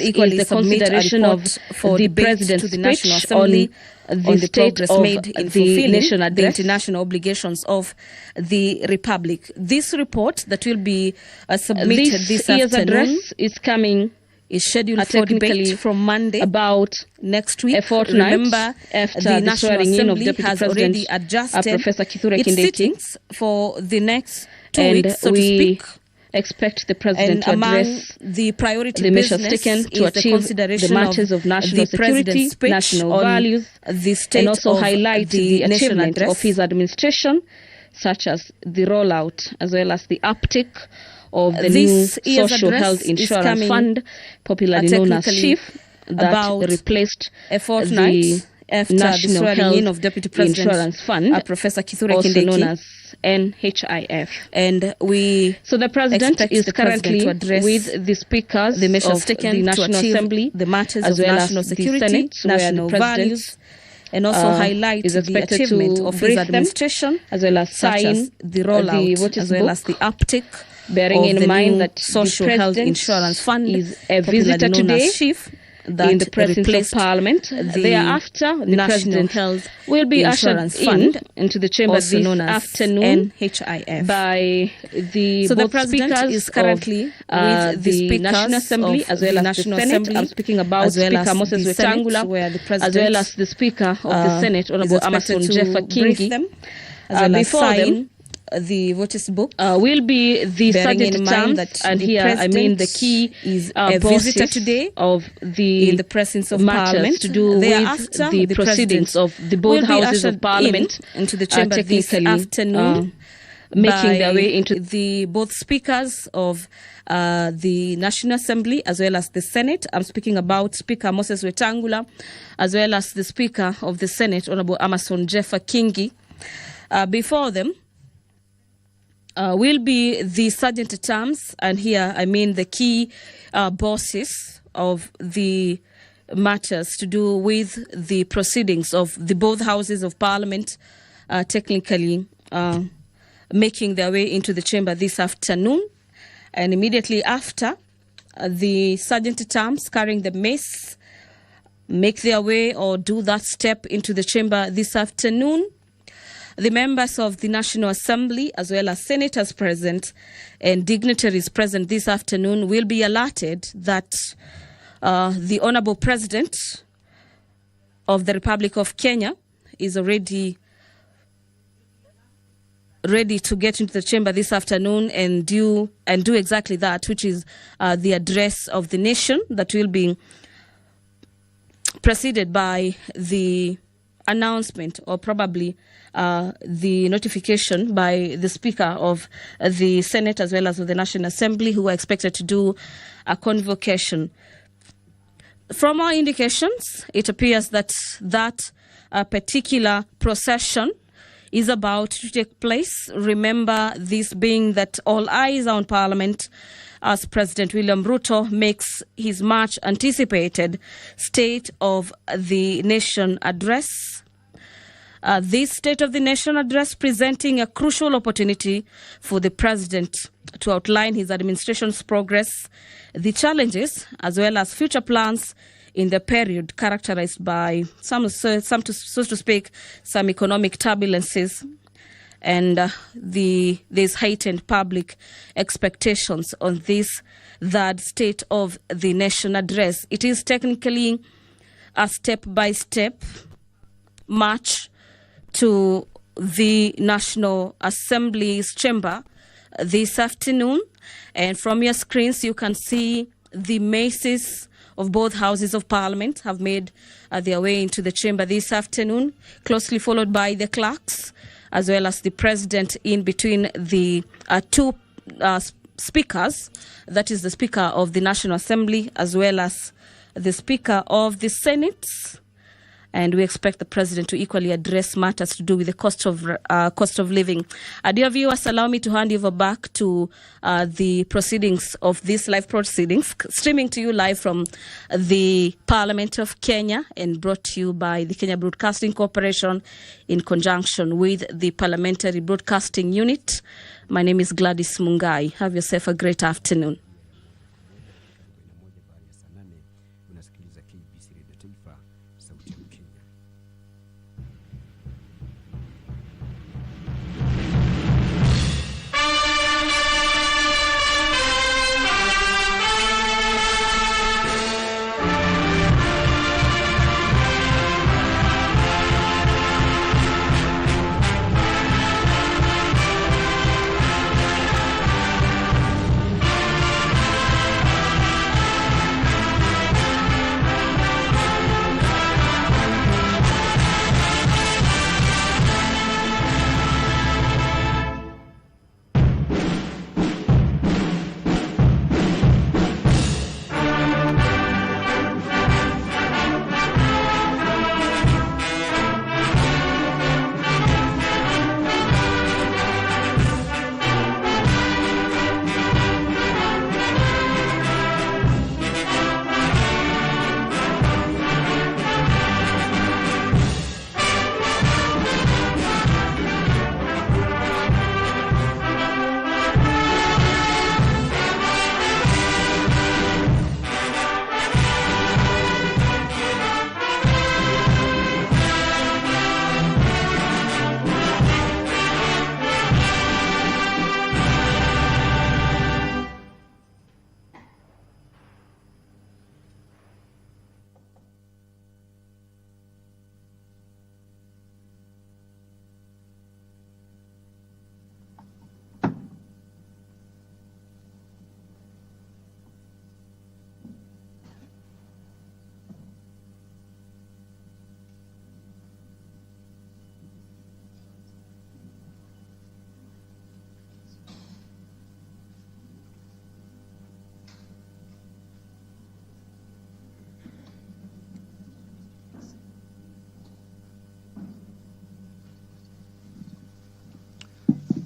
equally the consideration of for the president's to the National Assembly on the progress made in fulfilling the international obligations of the Republic. This report that will be submitted this afternoon address is scheduled for debate from Monday about next week. A fortnight. Remember, after the National Assembly has already adjusted its sittings for the next 2 weeks, so to speak. Expect the president and to among address the priority the measures business taken to is the achieve consideration the matters of national security, national values, the state and also of highlight the achievement address of his administration, such as the rollout as well as the uptick of the new social health insurance fund, popularly known as SHIF, that replaced a fortnight after National the swearing in of Deputy President Insurance Fund, Professor Kithure also Kindiki, known as NHIF. And so the president is currently to address with the speakers the measures of taken the National Assembly, the matters of national security, national values, and also highlight the achievement of his administration, as well as sign the rollout, as well as the uptick, bearing in mind that social health insurance fund is a visitor today that in the presence of Parliament. Thereafter, the National President will be ushered into the chamber also this known as afternoon NHIF. by the So the both President speakers is currently of with the speakers National Assembly of as well the as National the Senate. Assembly, I'm speaking about as well Speaker as Moses the Senate, Wetangula, where the as President well as the Speaker of the Senate, Honorable Amason Jeffa Kingi. As well as Before sign the voters book will be the sergeant terms, and the here I mean the key is a visitor today of the in the presence of matters Parliament to do with the proceedings of the both houses of Parliament into the chamber this afternoon, making their way into the both speakers of the National Assembly as well as the Senate. I'm speaking about Speaker Moses Wetangula as well as the Speaker of the Senate, Honorable Amason Jeffa Kingi. Before them will be the sergeant at arms, and here I mean the key bosses of the matters to do with the proceedings of the both houses of Parliament, technically making their way into the chamber this afternoon. And immediately after, the sergeant at arms carrying the mace make their way or do that step into the chamber this afternoon. The members of the National Assembly, as well as senators present and dignitaries present this afternoon, will be alerted that the Honorable President of the Republic of Kenya is already ready to get into the chamber this afternoon and do exactly that, which is the address of the nation that will be preceded by the announcement or probably the notification by the Speaker of the Senate as well as of the National Assembly, who are expected to do a convocation. From our indications, it appears that particular procession is about to take place. Remember, this being that all eyes are on Parliament as President William Ruto makes his much anticipated State of the Nation address. This State of the Nation address presenting a crucial opportunity for the President to outline his administration's progress, the challenges, as well as future plans in the period characterized by some so to speak, some economic turbulences, and there's heightened public expectations on this third State of the Nation address. It is technically a step-by-step march to the National Assembly's chamber this afternoon. And from your screens, you can see the maces of both houses of Parliament have made their way into the chamber this afternoon, closely followed by the clerks, as well as the President in between the two speakers, that is the Speaker of the National Assembly, as well as the Speaker of the Senate. And we expect the President to equally address matters to do with the cost of living. Dear viewers, allow me to hand you over back to the proceedings of these live proceedings, streaming to you live from the Parliament of Kenya and brought to you by the Kenya Broadcasting Corporation in conjunction with the Parliamentary Broadcasting Unit. My name is Gladys Mungai. Have yourself a great afternoon. Unasikiliza KBC Radio Taifa, sauti ya Kenya.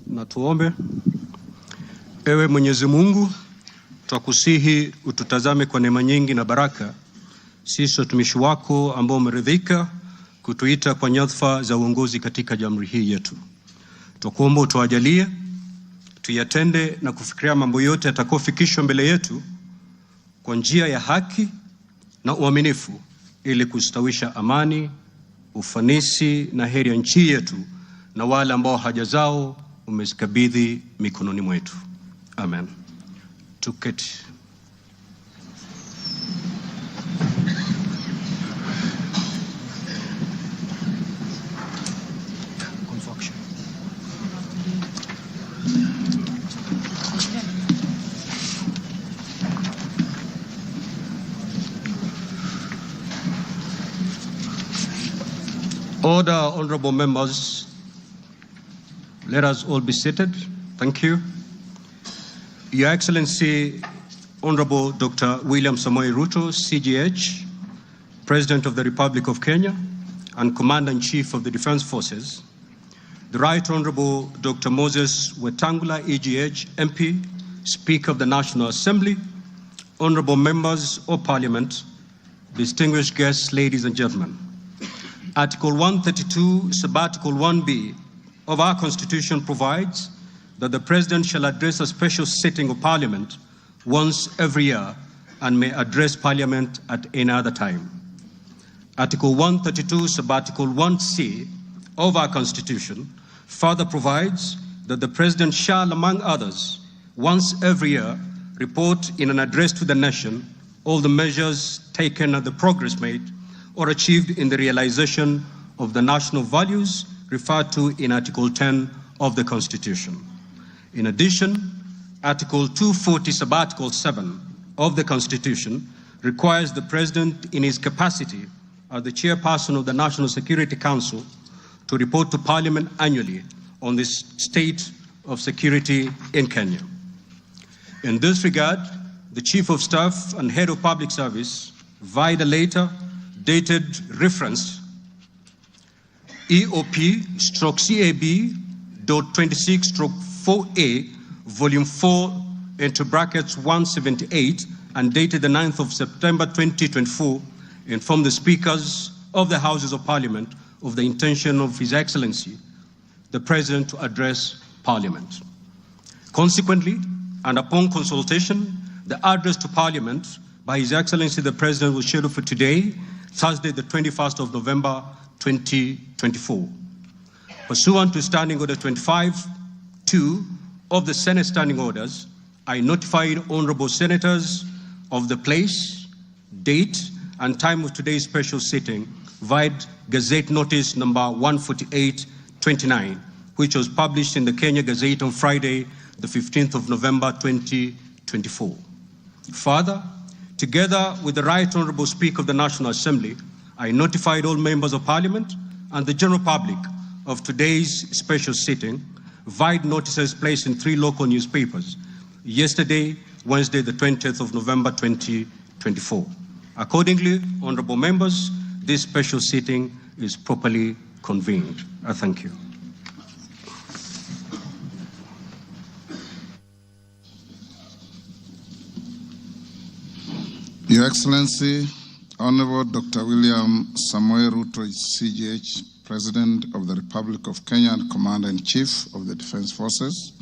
Na tuombe. Ewe Mwenyezi Mungu, twakusihi ututazame kwa neema nyingi na baraka sisi watumishi wako ambao umeridhika kutuita kwa nyadhifa za uongozi katika jamhuri hii yetu. Twakuomba utuajalie tuyatende na kufikiria mambo yote yatakayofikishwa mbele yetu kwa njia ya haki na uaminifu, ili kustawisha amani, ufanisi na heri ya nchi yetu na wale ambao haja zao umezikabidhi mikononi mwetu. Amen. Tuketi. Order, honorable members. Let us all be seated. Thank you. Your Excellency, Honorable Dr. William Samoei Ruto, CGH, President of the Republic of Kenya and Commander-in-Chief of the Defense Forces, the Right Honorable Dr. Moses Wetangula, EGH, MP, Speaker of the National Assembly, honorable members of Parliament, distinguished guests, ladies and gentlemen. Article 132, Subarticle 1B of our Constitution provides that the President shall address a special sitting of Parliament once every year and may address Parliament at any other time. Article 132, Subarticle 1C of our Constitution further provides that the President shall, among others, once every year report in an address to the nation all the measures taken and the progress made or achieved in the realization of the national values referred to in Article 10 of the Constitution. In addition, Article 240, Subarticle 7 of the Constitution requires the President in his capacity as the chairperson of the National Security Council to report to Parliament annually on the state of security in Kenya. In this regard, the Chief of Staff and Head of Public Service, via the letter dated reference EOP/CAB.26/4A, Volume 4, into brackets 178, and dated the 9th of September 2024, informed the Speakers of the Houses of Parliament of the intention of His Excellency, the President, to address Parliament. Consequently, and upon consultation, the address to Parliament by His Excellency the President was scheduled for today, Thursday, the 21st of November, 2024. Pursuant to Standing Order 25-2 of the Senate Standing Orders, I notified honorable senators of the place, date, and time of today's special sitting via Gazette Notice number 148/29, which was published in the Kenya Gazette on Friday, the 15th of November, 2024. Further, together with the Right Honorable Speaker of the National Assembly, I notified all members of Parliament and the general public of today's special sitting via notices placed in 3 local newspapers yesterday, Wednesday, the 20th of November, 2024. Accordingly, honorable members, this special sitting is properly convened. I thank you. Your Excellency, Honorable Dr. William Samoei Ruto, CGH, President of the Republic of Kenya and Commander-in-Chief of the Defense Forces,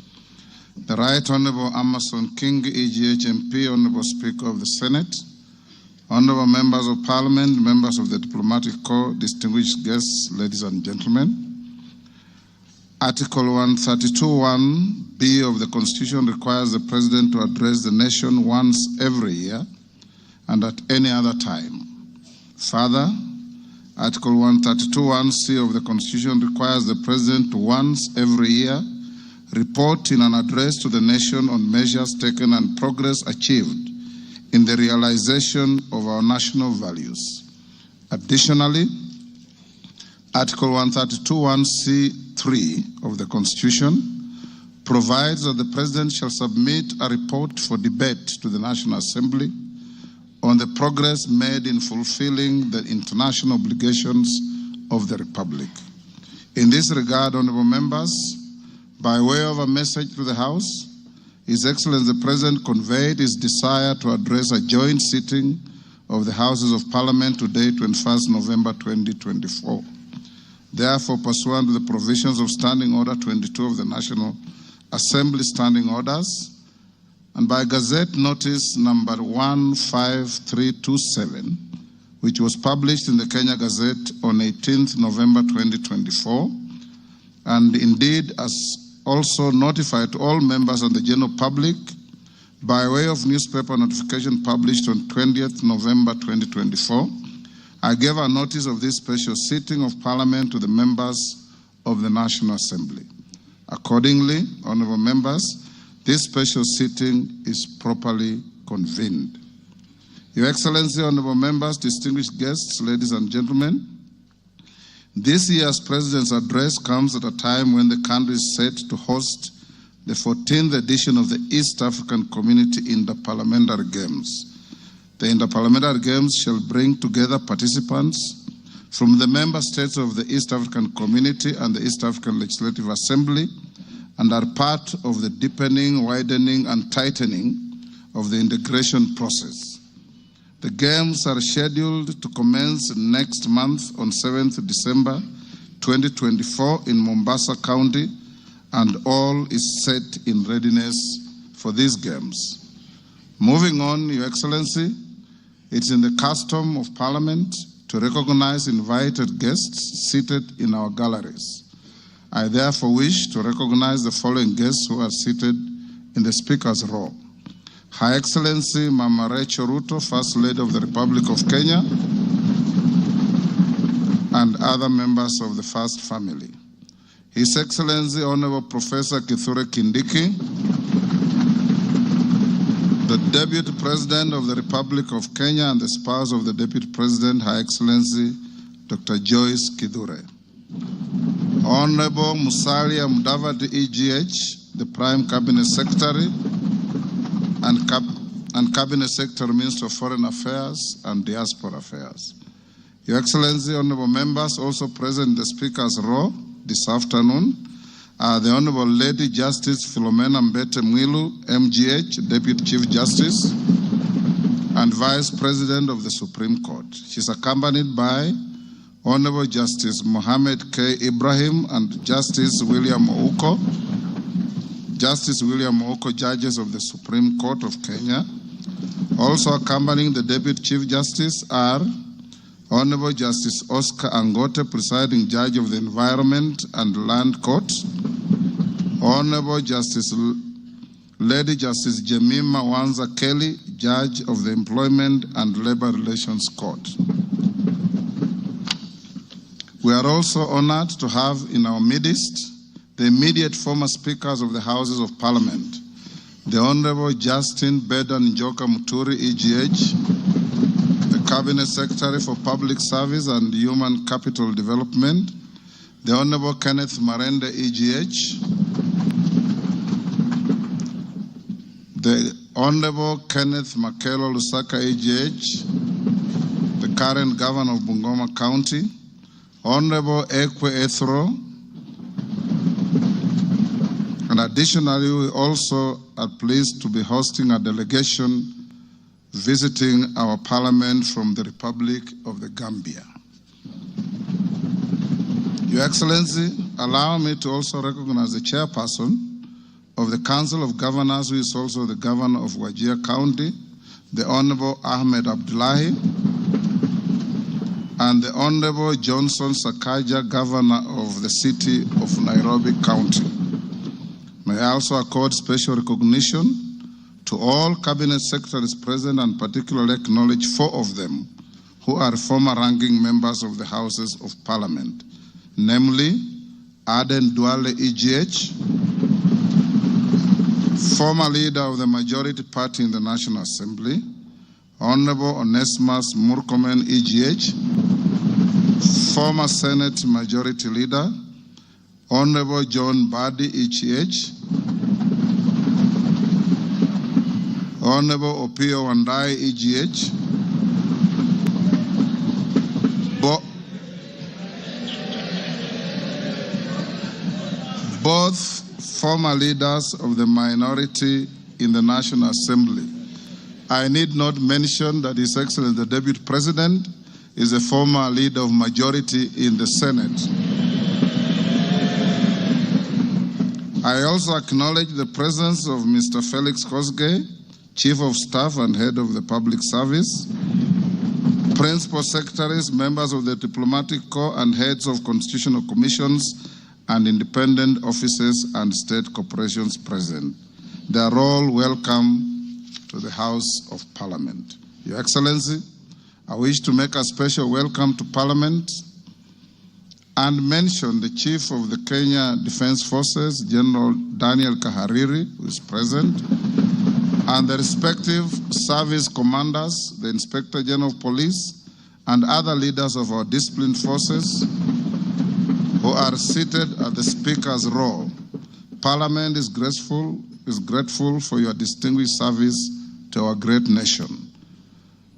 the Right Honorable Amason King, EGH MP, Honorable Speaker of the Senate, Honorable Members of Parliament, members of the Diplomatic Corps, distinguished guests, ladies and gentlemen. Article 132(1)(b) of the Constitution requires the President to address the nation once every year and at any other time. Further, Article 132(1)(c) of the Constitution requires the President to once every year report in an address to the nation on measures taken and progress achieved in the realization of our national values. Additionally, Article 132(1)(c)(3) of the Constitution provides that the President shall submit a report for debate to the National Assembly on the progress made in fulfilling the international obligations of the Republic. In this regard, honorable members, by way of a message to the House, His Excellency the President conveyed his desire to address a joint sitting of the Houses of Parliament today, 21st November 2024. Therefore, pursuant to the provisions of Standing Order 22 of the National Assembly Standing Orders, and by Gazette Notice number 15327, which was published in the Kenya Gazette on 18th November 2024, and indeed as also notified to all members and the general public by way of newspaper notification published on 20th November 2024, I gave a notice of this special sitting of Parliament to the members of the National Assembly. Accordingly, honorable members, this special sitting is properly convened. Your Excellency, honorable members, distinguished guests, ladies and gentlemen, this year's President's address comes at a time when the country is set to host the 14th edition of the East African Community Interparliamentary Games. The Interparliamentary Games shall bring together participants from the member states of the East African Community and the East African Legislative Assembly, and are part of the deepening, widening, and tightening of the integration process. The Games are scheduled to commence next month on 7th December 2024 in Mombasa County, and all is set in readiness for these Games. Moving on, Your Excellency, it's in the custom of Parliament to recognize invited guests seated in our galleries. I therefore wish to recognize the following guests who are seated in the Speaker's row. Her Excellency Mama Rachel Ruto, First Lady of the Republic of Kenya, and other members of the First Family. His Excellency Honorable Professor Kithure Kindiki, the Deputy President of the Republic of Kenya and the spouse of the Deputy President, Her Excellency Dr. Joyce Kithure. Honorable Musalia Mudavadi, EGH, the Prime Cabinet Secretary and Cabinet Secretary, Minister of Foreign Affairs and Diaspora Affairs. Your Excellency, honorable members, also present in the Speaker's row this afternoon are the Honorable Lady Justice Philomena Mbete Mwilu, MGH, Deputy Chief Justice and Vice President of the Supreme Court. She's accompanied by Honorable Justice Mohammed K. Ibrahim and Justice William Ouko, Judges of the Supreme Court of Kenya, Also accompanying the Deputy Chief Justice are Honorable Justice Oscar Angote, Presiding Judge of the Environment and Land Court, Honorable Justice Lady Justice Jemima Wanza Kelly, Judge of the Employment and Labor Relations Court. We are also honored to have in our midst the immediate former speakers of the Houses of Parliament, the Honorable Justin Bedan Njoka Muturi, EGH, the Cabinet Secretary for Public Service and Human Capital Development, the Honorable Kenneth Marende, EGH, the Honorable Kenneth Makelo Lusaka, EGH, the current Governor of Bungoma County, Honorable Ekwe Ethro, and additionally, we also are pleased to be hosting a delegation visiting our Parliament from the Republic of the Gambia. Your Excellency, allow me to also recognize the chairperson of the Council of Governors, who is also the Governor of Wajir County, the Honorable Ahmed Abdullahi, and the Honorable Johnson Sakaja, Governor of the City of Nairobi County. May I also accord special recognition to all Cabinet Secretaries present and particularly acknowledge 4 of them who are former ranking members of the Houses of Parliament, namely Aden Duale, EGH, former leader of the majority party in the National Assembly, Honorable Onesimus Murkomen, EGH, former Senate Majority Leader, Honorable John Badi, EGH, Honorable Opio Wandai, EGH, both former leaders of the minority in the National Assembly. I need not mention that His Excellency the Deputy President is a former leader of majority in the Senate. I also acknowledge the presence of Mr. Felix Kosgei, Chief of Staff and Head of the Public Service, Principal Secretaries, members of the Diplomatic Corps, and heads of constitutional commissions and independent offices and state corporations present. They are all welcome to the House of Parliament. Your Excellency, I wish to make a special welcome to Parliament and mention the Chief of the Kenya Defence Forces, General Daniel Kahariri, who is present, and the respective service commanders, the Inspector General of Police, and other leaders of our disciplined forces who are seated at the Speaker's row. Parliament is grateful for your distinguished service to our great nation.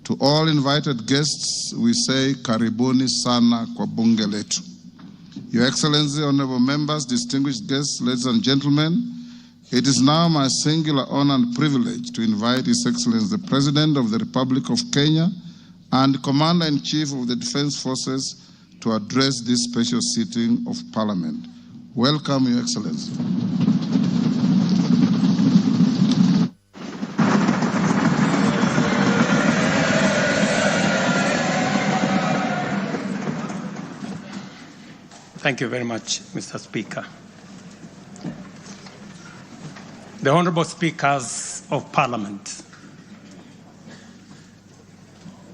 To all invited guests, we say karibuni sana kwa bunge letu. Your Excellency, honorable members, distinguished guests, ladies and gentlemen, it is now my singular honor and privilege to invite His Excellency the President of the Republic of Kenya and Commander-in-Chief of the Defense Forces to address this special sitting of Parliament. Welcome, Your Excellency. Thank you very much, Mr. Speaker. The Honorable Speakers of Parliament,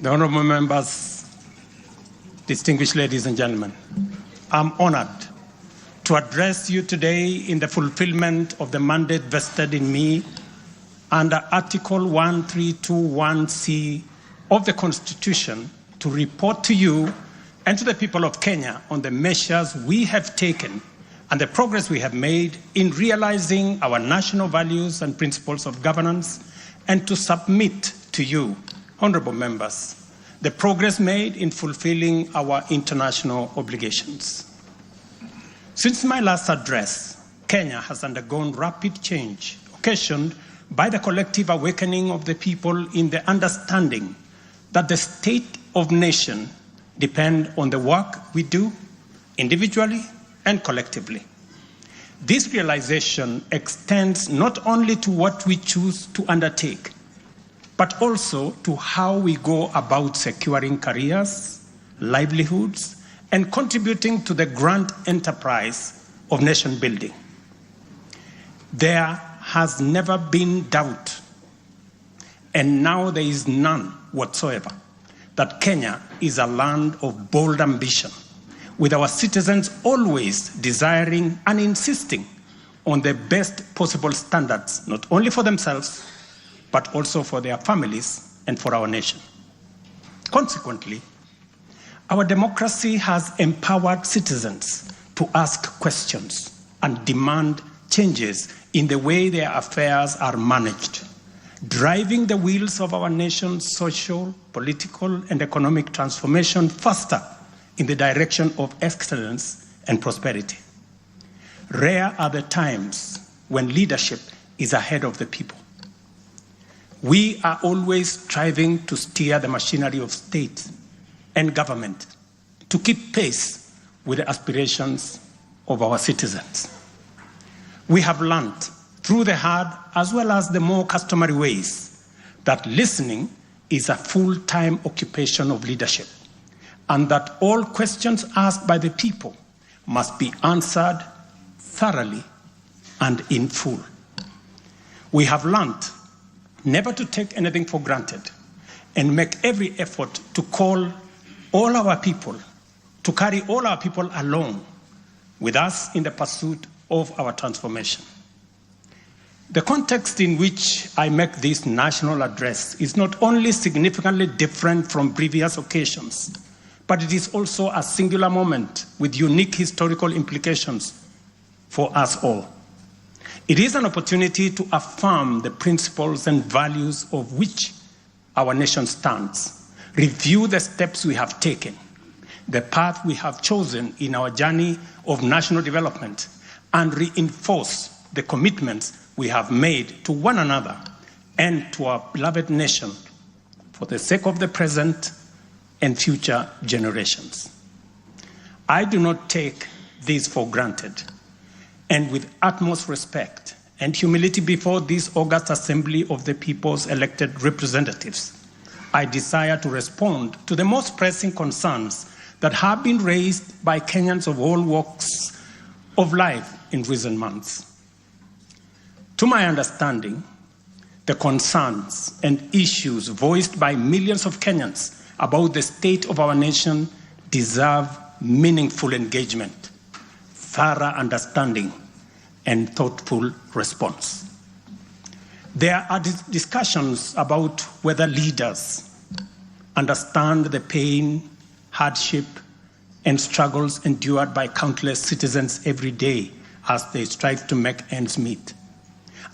the Honorable Members, distinguished ladies and gentlemen, I'm honored to address you today in the fulfillment of the mandate vested in me under Article 1321C of the Constitution to report to you and to the people of Kenya on the measures we have taken and the progress we have made in realizing our national values and principles of governance, and to submit to you, honorable members, the progress made in fulfilling our international obligations. Since my last address, Kenya has undergone rapid change, occasioned by the collective awakening of the people in the understanding that the state of nation depends on the work we do individually and collectively. This realization extends not only to what we choose to undertake, but also to how we go about securing careers, livelihoods, and contributing to the grand enterprise of nation building. There has never been doubt, and now there is none whatsoever, that Kenya is a land of bold ambition, with our citizens always desiring and insisting on the best possible standards, not only for themselves, but also for their families and for our nation. Consequently, our democracy has empowered citizens to ask questions and demand changes in the way their affairs are managed, driving the wheels of our nation's social, political, and economic transformation faster in the direction of excellence and prosperity. Rare are the times when leadership is ahead of the people. We are always striving to steer the machinery of state and government to keep pace with the aspirations of our citizens. We have learned through the hard as well as the more customary ways that listening is a full-time occupation of leadership, and that all questions asked by the people must be answered thoroughly and in full. We have learned never to take anything for granted and make every effort to call all our people, to carry all our people along with us in the pursuit of our transformation. The context in which I make this national address is not only significantly different from previous occasions, but it is also a singular moment with unique historical implications for us all. It is an opportunity to affirm the principles and values of which our nation stands, review the steps we have taken, the path we have chosen in our journey of national development, and reinforce the commitments we have made to one another and to our beloved nation for the sake of the present and future generations. I do not take this for granted, and with utmost respect and humility before this august assembly of the people's elected representatives, I desire to respond to the most pressing concerns that have been raised by Kenyans of all walks of life in recent months. To my understanding, the concerns and issues voiced by millions of Kenyans about the state of our nation deserve meaningful engagement, thorough understanding, and thoughtful response. There are discussions about whether leaders understand the pain, hardship, and struggles endured by countless citizens every day as they strive to make ends meet,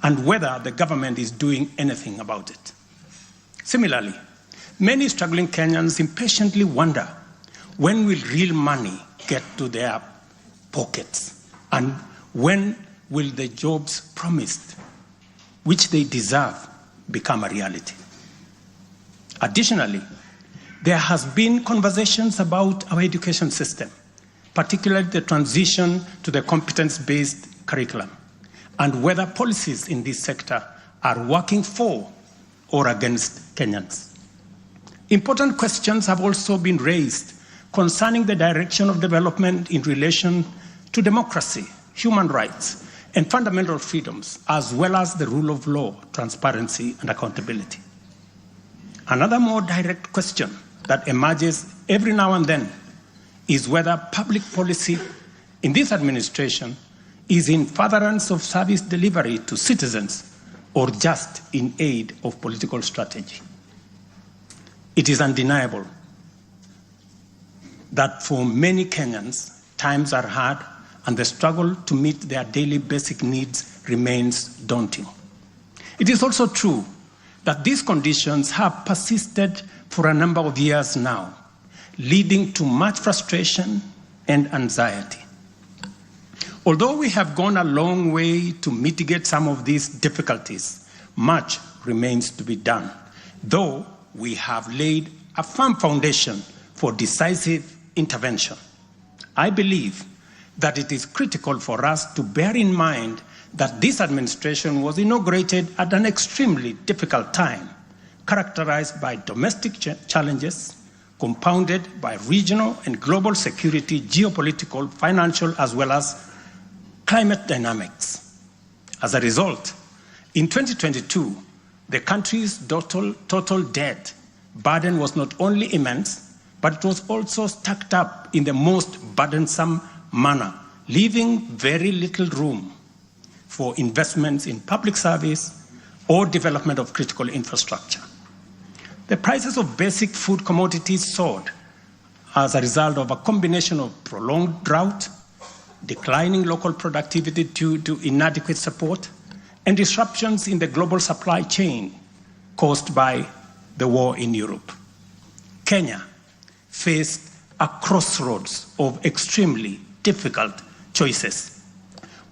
and whether the government is doing anything about it. Similarly, many struggling Kenyans impatiently wonder, when will real money get to their pockets, and when will the jobs promised, which they deserve, become a reality? Additionally, there has been conversations about our education system, particularly the transition to the competence-based curriculum, and whether policies in this sector are working for or against Kenyans. Important questions have also been raised concerning the direction of development in relation to democracy, human rights, and fundamental freedoms, as well as the rule of law, transparency, and accountability. Another more direct question that emerges every now and then is whether public policy in this administration is in furtherance of service delivery to citizens or just in aid of political strategy. It is undeniable that for many Kenyans, times are hard and the struggle to meet their daily basic needs remains daunting. It is also true that these conditions have persisted for a number of years now, leading to much frustration and anxiety. Although we have gone a long way to mitigate some of these difficulties, much remains to be done, though we have laid a firm foundation for decisive intervention. I believe that it is critical for us to bear in mind that this administration was inaugurated at an extremely difficult time characterized by domestic challenges, compounded by regional and global security, geopolitical, financial, as well as climate dynamics. As a result, in 2022, the country's total debt burden was not only immense, but it was also stacked up in the most burdensome manner, leaving very little room for investments in public service or development of critical infrastructure. The prices of basic food commodities soared as a result of a combination of prolonged drought, declining local productivity due to inadequate support, and disruptions in the global supply chain caused by the war in Europe. Kenya faced a crossroads of extremely difficult choices,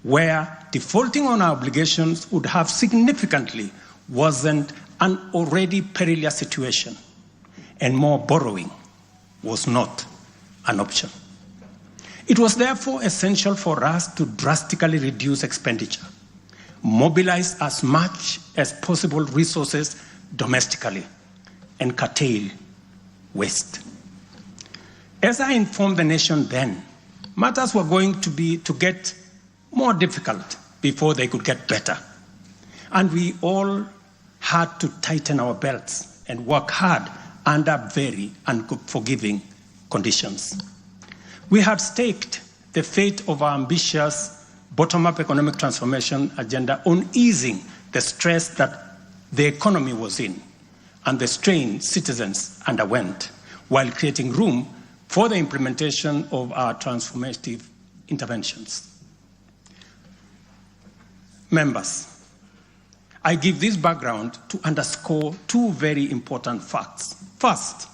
where defaulting on our obligations would have significantly worsened an already perilous situation, and more borrowing was not an option. It was therefore essential for us to drastically reduce expenditure, mobilize as much as possible resources domestically, and curtail waste. As I informed the nation then, matters were going to get more difficult before they could get better. And we all had to tighten our belts and work hard under very unforgiving conditions. We had staked the fate of our ambitious bottom-up economic transformation agenda on easing the stress that the economy was in and the strain citizens underwent, while creating room for the implementation of our transformative interventions. Members, I give this background to underscore two very important facts. First,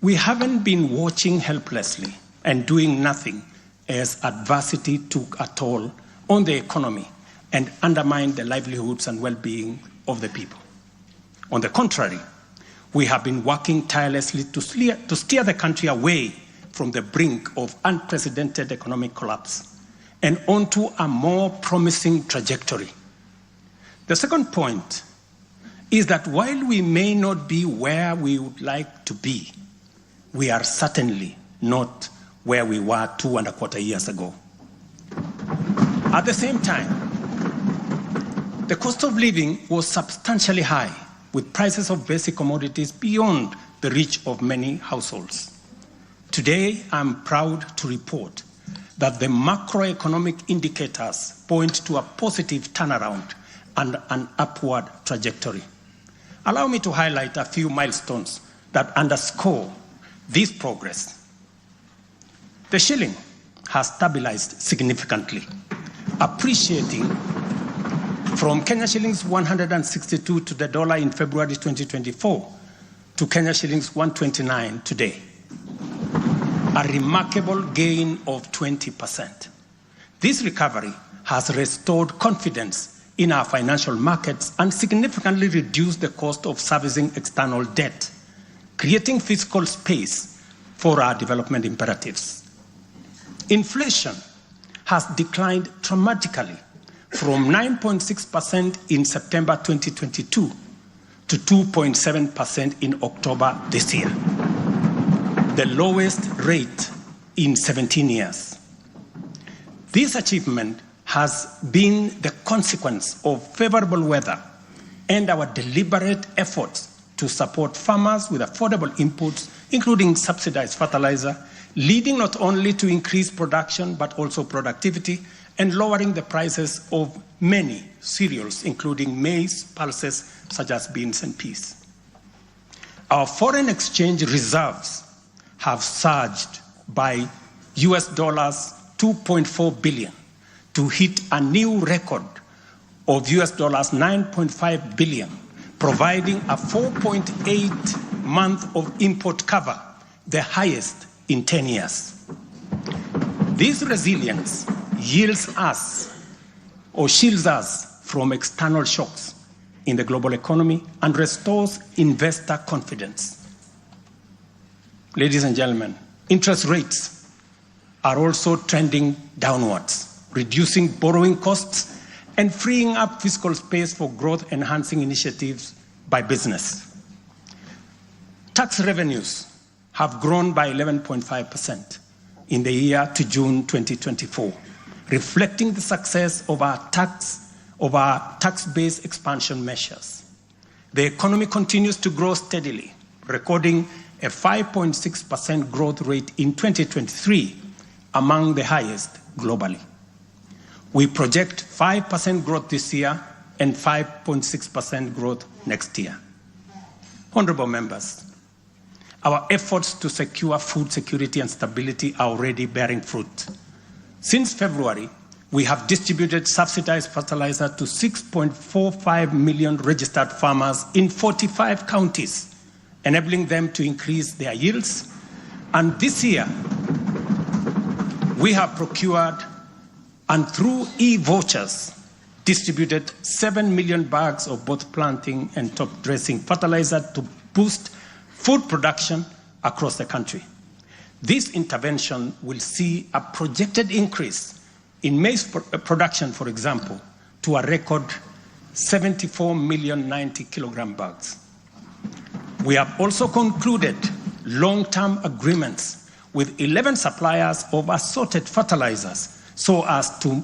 we haven't been watching helplessly and doing nothing as adversity took a toll on the economy and undermined the livelihoods and well-being of the people. On the contrary, we have been working tirelessly to steer the country away from the brink of unprecedented economic collapse and onto a more promising trajectory. The second point is that while we may not be where we would like to be, we are certainly not where we were 2.25 years ago. At the same time, the cost of living was substantially high, with prices of basic commodities beyond the reach of many households. Today, I'm proud to report that the macroeconomic indicators point to a positive turnaround and an upward trajectory. Allow me to highlight a few milestones that underscore this progress. The shilling has stabilized significantly, appreciating from Kenya shillings 162 to the dollar in February 2024 to Kenya shillings 129 today, a remarkable gain of 20%. This recovery has restored confidence in our financial markets and significantly reduced the cost of servicing external debt, creating fiscal space for our development imperatives. Inflation has declined dramatically from 9.6% in September 2022 to 2.7% in October this year, the lowest rate in 17 years. This achievement has been the consequence of favorable weather and our deliberate efforts to support farmers with affordable inputs, including subsidized fertilizer, leading not only to increased production but also productivity and lowering the prices of many cereals, including maize, pulses such as beans and peas. Our foreign exchange reserves have surged by US dollars 2.4 billion to hit a new record of US dollars 9.5 billion, providing a 4.8 month of import cover, the highest in 10 years. This resilience yields us or shields us from external shocks in the global economy and restores investor confidence. Ladies and gentlemen, interest rates are also trending downwards, reducing borrowing costs and freeing up fiscal space for growth-enhancing initiatives by business. Tax revenues have grown by 11.5% in the year to June 2024, reflecting the success of our tax-based expansion measures. The economy continues to grow steadily, recording a 5.6% growth rate in 2023, among the highest globally. We project 5% growth this year and 5.6% growth next year. Honorable members, our efforts to secure food security and stability are already bearing fruit. Since February, we have distributed subsidized fertilizer to 6.45 million registered farmers in 45 counties, enabling them to increase their yields. And this year, we have procured and through e-vouchers distributed 7 million bags of both planting and top dressing fertilizer to boost food production across the country. This intervention will see a projected increase in maize production, for example, to a record 74 million 90 kilogram bags. We have also concluded long-term agreements with 11 suppliers of assorted fertilizers so as to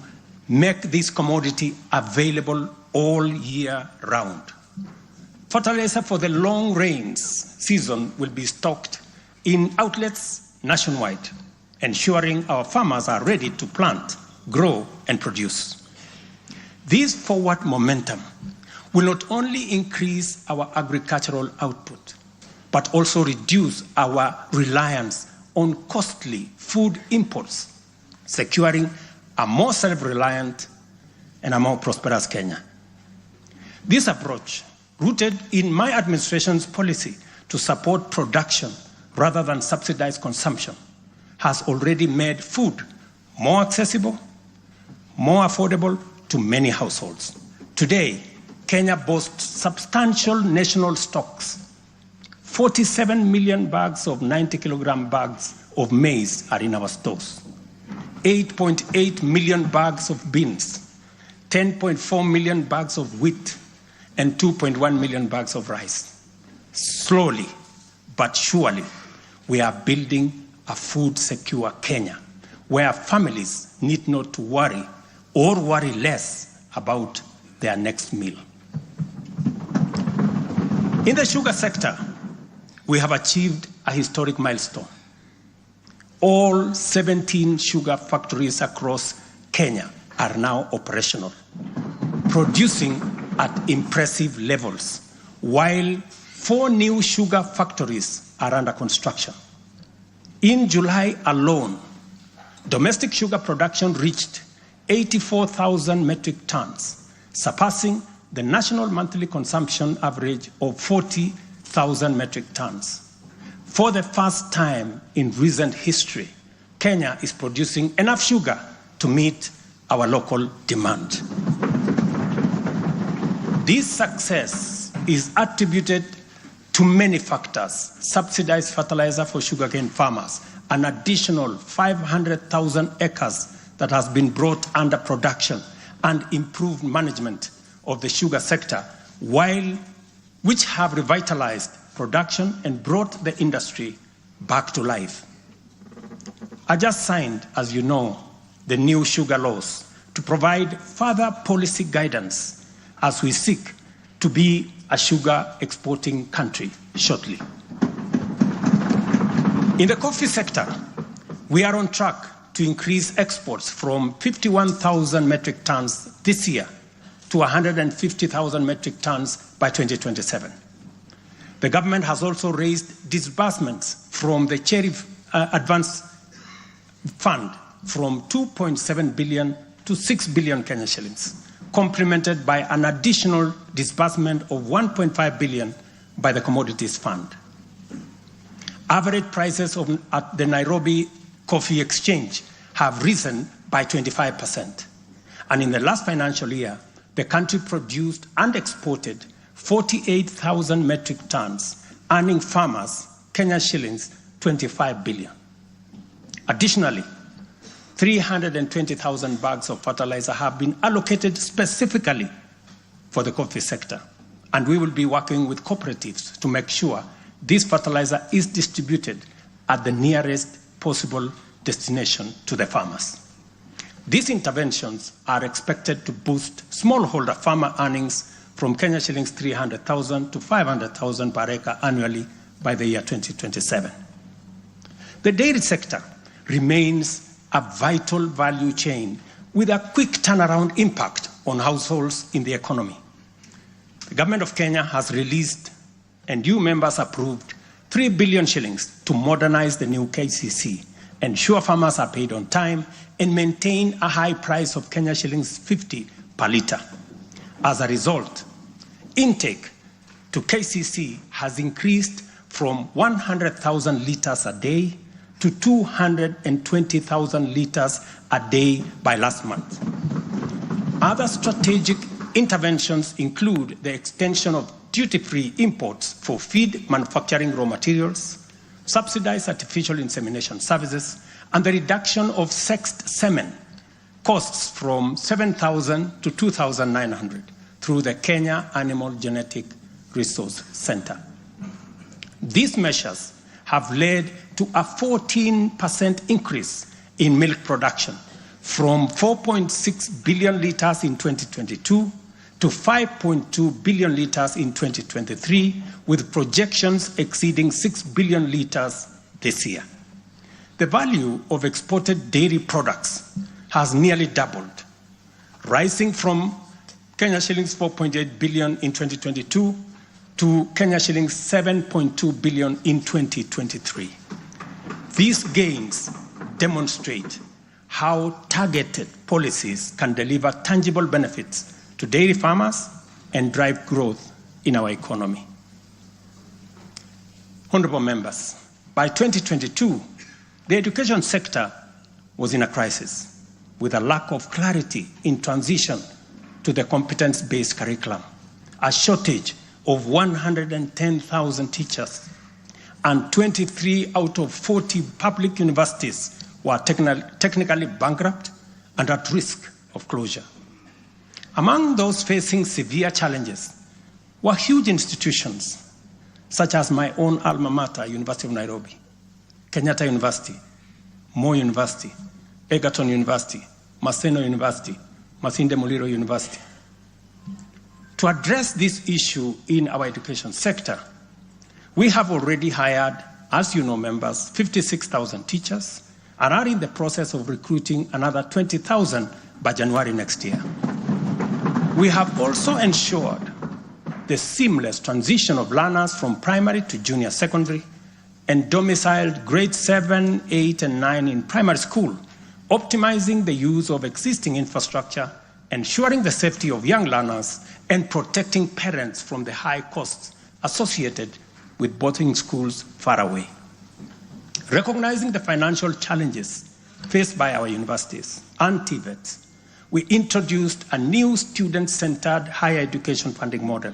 make this commodity available all year round. Fertilizer for the long rains season will be stocked in outlets nationwide, ensuring our farmers are ready to plant, grow, and produce. This forward momentum will not only increase our agricultural output, but also reduce our reliance on costly food imports, securing a more self-reliant and a more prosperous Kenya. This approach, rooted in my administration's policy to support production rather than subsidize consumption, has already made food more accessible, more affordable to many households. Today, Kenya boasts substantial national stocks. 47 million bags of 90 kilogram bags of maize are in our stores. 8.8 million bags of beans, 10.4 million bags of wheat, and 2.1 million bags of rice. Slowly but surely, we are building a food-secure Kenya, where families need not to worry or worry less about their next meal. In the sugar sector, we have achieved a historic milestone. All 17 sugar factories across Kenya are now operational, producing at impressive levels, while 4 new sugar factories are under construction. In July alone, domestic sugar production reached 84,000 metric tons, surpassing the national monthly consumption average of 40,000 metric tons. For the first time in recent history, Kenya is producing enough sugar to meet our local demand. This success is attributed to many factors: subsidized fertilizer for sugarcane farmers, an additional 500,000 acres that has been brought under production, and improved management of the sugar sector, which have revitalized production and brought the industry back to life. I just signed, as you know, the new sugar laws to provide further policy guidance as we seek to be a sugar exporting country shortly. In the coffee sector, we are on track to increase exports from 51,000 metric tons this year to 150,000 metric tons by 2027. The government has also raised disbursements from the Cherry Advance Fund from 2.7 billion to 6 billion Kenya shillings, complemented by an additional disbursement of 1.5 billion by the Commodities Fund. Average prices at the Nairobi Coffee Exchange have risen by 25%. And in the last financial year, the country produced and exported 48,000 metric tons, earning farmers Kenya shillings 25 billion. Additionally, 320,000 bags of fertilizer have been allocated specifically for the coffee sector, and we will be working with cooperatives to make sure this fertilizer is distributed at the nearest possible destination to the farmers. These interventions are expected to boost smallholder farmer earnings from Kenya shillings 300,000 to 500,000 per acre annually by the year 2027. The dairy sector remains a vital value chain with a quick turnaround impact on households in the economy. The government of Kenya has released and you members approved 3 billion shillings to modernize the new KCC, ensure farmers are paid on time, and maintain a high price of Kenya shillings 50 per litre. As a result, intake to KCC has increased from 100,000 litres a day to 220,000 litres a day by last month. Other strategic interventions include the extension of duty-free imports for feed manufacturing raw materials, subsidized artificial insemination services, and the reduction of sexed semen costs from 7,000 to 2,900 through the Kenya Animal Genetic Resource Center. These measures have led to a 14% increase in milk production from 4.6 billion litres in 2022 to 5.2 billion litres in 2023, with projections exceeding 6 billion litres this year. The value of exported dairy products has nearly doubled, rising from Kenya shillings 4.8 billion in 2022 to Kenya shillings 7.2 billion in 2023. These gains demonstrate how targeted policies can deliver tangible benefits to dairy farmers and drive growth in our economy. Honorable members, by 2022, the education sector was in a crisis with a lack of clarity in transition to the competence-based curriculum, a shortage of 110,000 teachers, and 23 out of 40 public universities were technically bankrupt and at risk of closure. Among those facing severe challenges were huge institutions such as my own alma mater, University of Nairobi, Kenyatta University, Moi University, Egerton University, Maseno University, Masinde Muliro University. To address this issue in our education sector, we have already hired, as you know, members, 56,000 teachers and are in the process of recruiting another 20,000 by January next year. We have also ensured the seamless transition of learners from primary to junior secondary and domiciled grades 7, 8, and 9 in primary school, optimizing the use of existing infrastructure, ensuring the safety of young learners, and protecting parents from the high costs associated with boarding schools far away. Recognizing the financial challenges faced by our universities and TVETs, we introduced a new student-centered higher education funding model.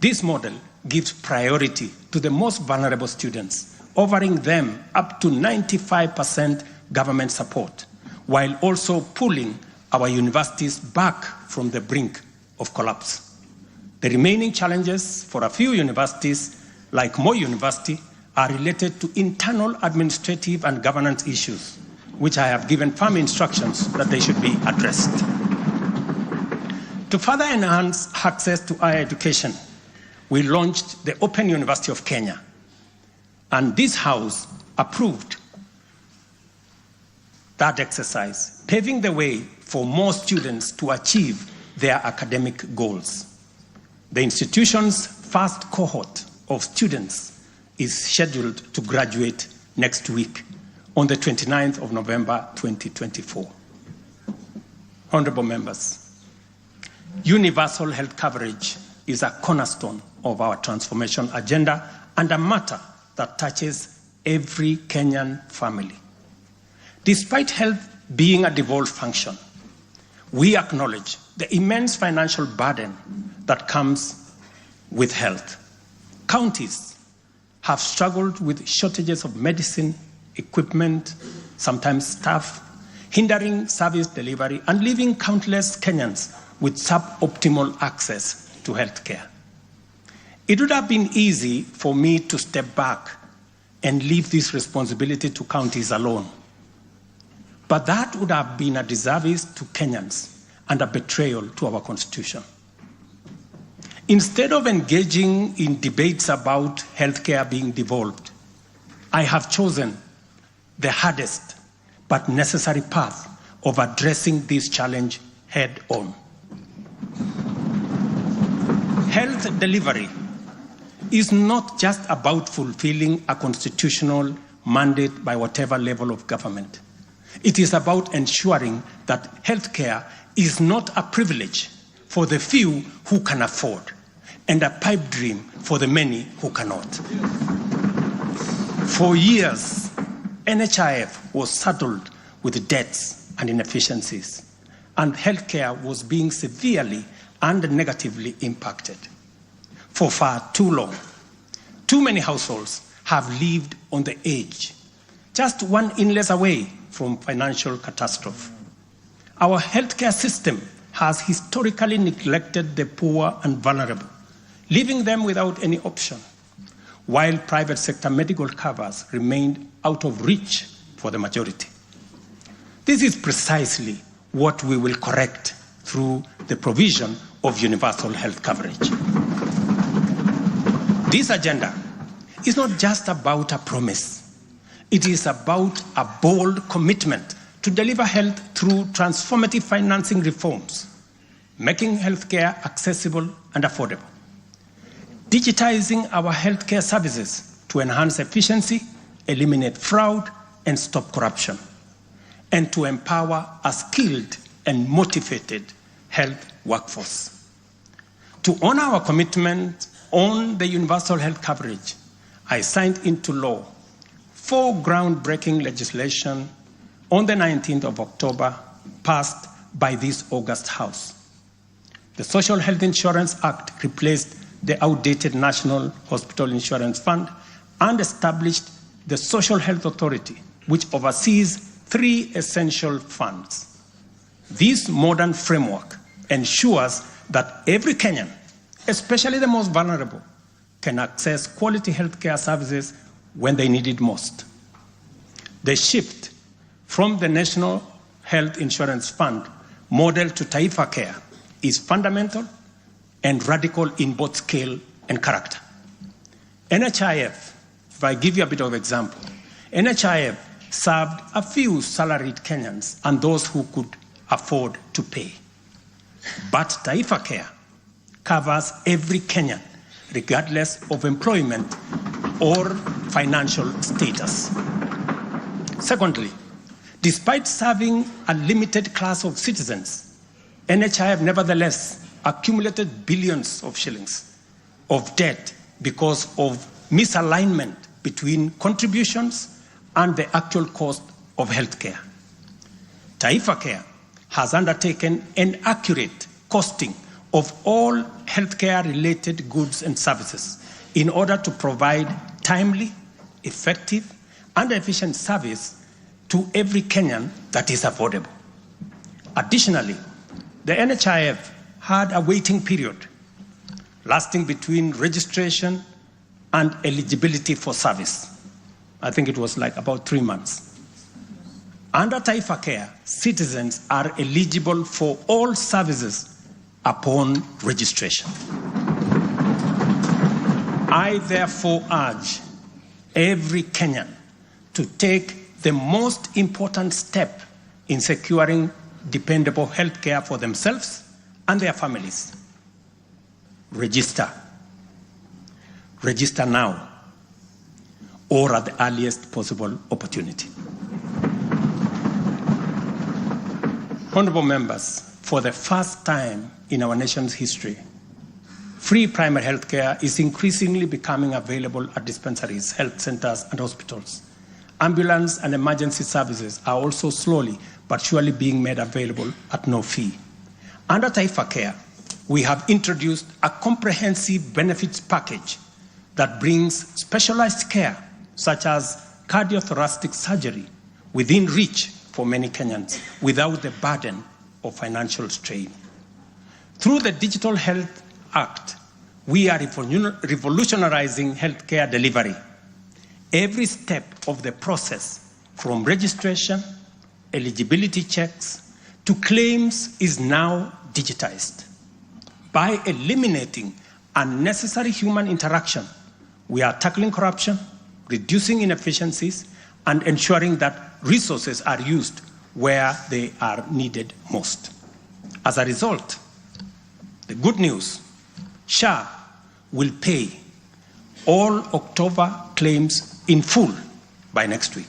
This model gives priority to the most vulnerable students, offering them up to 95% government support, while also pulling our universities back from the brink of collapse. The remaining challenges for a few universities, like Moi University, are related to internal administrative and governance issues, which I have given firm instructions that they should be addressed. To further enhance access to higher education, we launched the Open University of Kenya, and this House approved that exercise, paving the way for more students to achieve their academic goals. The institution's first cohort of students is scheduled to graduate next week on the 29th of November 2024. Honorable members, universal health coverage is a cornerstone of our transformation agenda and a matter that touches every Kenyan family. Despite health being a devolved function, we acknowledge the immense financial burden that comes with health. Counties have struggled with shortages of medicine, equipment, sometimes staff, hindering service delivery and leaving countless Kenyans with suboptimal access to health care. It would have been easy for me to step back and leave this responsibility to counties alone. But that would have been a disservice to Kenyans and a betrayal to our Constitution. Instead of engaging in debates about healthcare being devolved, I have chosen the hardest but necessary path of addressing this challenge head on. Health delivery is not just about fulfilling a constitutional mandate by whatever level of government. It is about ensuring that healthcare is not a privilege for the few who can afford and a pipe dream for the many who cannot. For years, NHIF was saddled with debts and inefficiencies, and healthcare was being severely and negatively impacted. For far too long, too many households have lived on the edge, just one illness away from financial catastrophe. Our healthcare system has historically neglected the poor and vulnerable, leaving them without any option, while private sector medical covers remained out of reach for the majority. This is precisely what we will correct through the provision of universal health coverage. This agenda is not just about a promise. It is about a bold commitment to deliver health through transformative financing reforms, making healthcare accessible and affordable, digitizing our healthcare services to enhance efficiency, eliminate fraud, and stop corruption, and to empower a skilled and motivated health workforce. To honor our commitment on the universal health coverage, I signed into law 4 groundbreaking legislation on the 19th of October, passed by this August House. The Social Health Insurance Act replaced the outdated National Hospital Insurance Fund and established the Social Health Authority, which oversees 3 essential funds. This modern framework ensures that every Kenyan, especially the most vulnerable, can access quality healthcare services when they need it most. The shift from the National Health Insurance Fund model to Taifa Care is fundamental and radical in both scale and character. NHIF, if I give you a bit of example, NHIF served a few salaried Kenyans and those who could afford to pay. But Taifa Care covers every Kenyan, regardless of employment or financial status. Secondly, despite serving a limited class of citizens, NHIF nevertheless accumulated billions of shillings of debt because of misalignment between contributions and the actual cost of healthcare. Taifa Care has undertaken an accurate costing of all healthcare-related goods and services in order to provide timely, effective, and efficient service to every Kenyan that is affordable. Additionally, the NHIF had a waiting period lasting between registration and eligibility for service. I think it was like about 3 months. Under Taifa Care, citizens are eligible for all services upon registration. I therefore urge every Kenyan to take the most important step in securing dependable health care for themselves and their families. Register. Register now or at the earliest possible opportunity. Honorable members, for the first time in our nation's history, free primary health care is increasingly becoming available at dispensaries, health centers, and hospitals. Ambulance and emergency services are also slowly but surely being made available at no fee. Under Taifa Care, we have introduced a comprehensive benefits package that brings specialized care, such as cardiothoracic surgery, within reach for many Kenyans without the burden of financial strain. Through the Digital Health Act, we are revolutionizing healthcare delivery. Every step of the process, from registration, eligibility checks, to claims is now digitized. By eliminating unnecessary human interaction, we are tackling corruption, reducing inefficiencies, and ensuring that resources are used where they are needed most. As a result, the good news, SHA will pay all October claims in full by next week.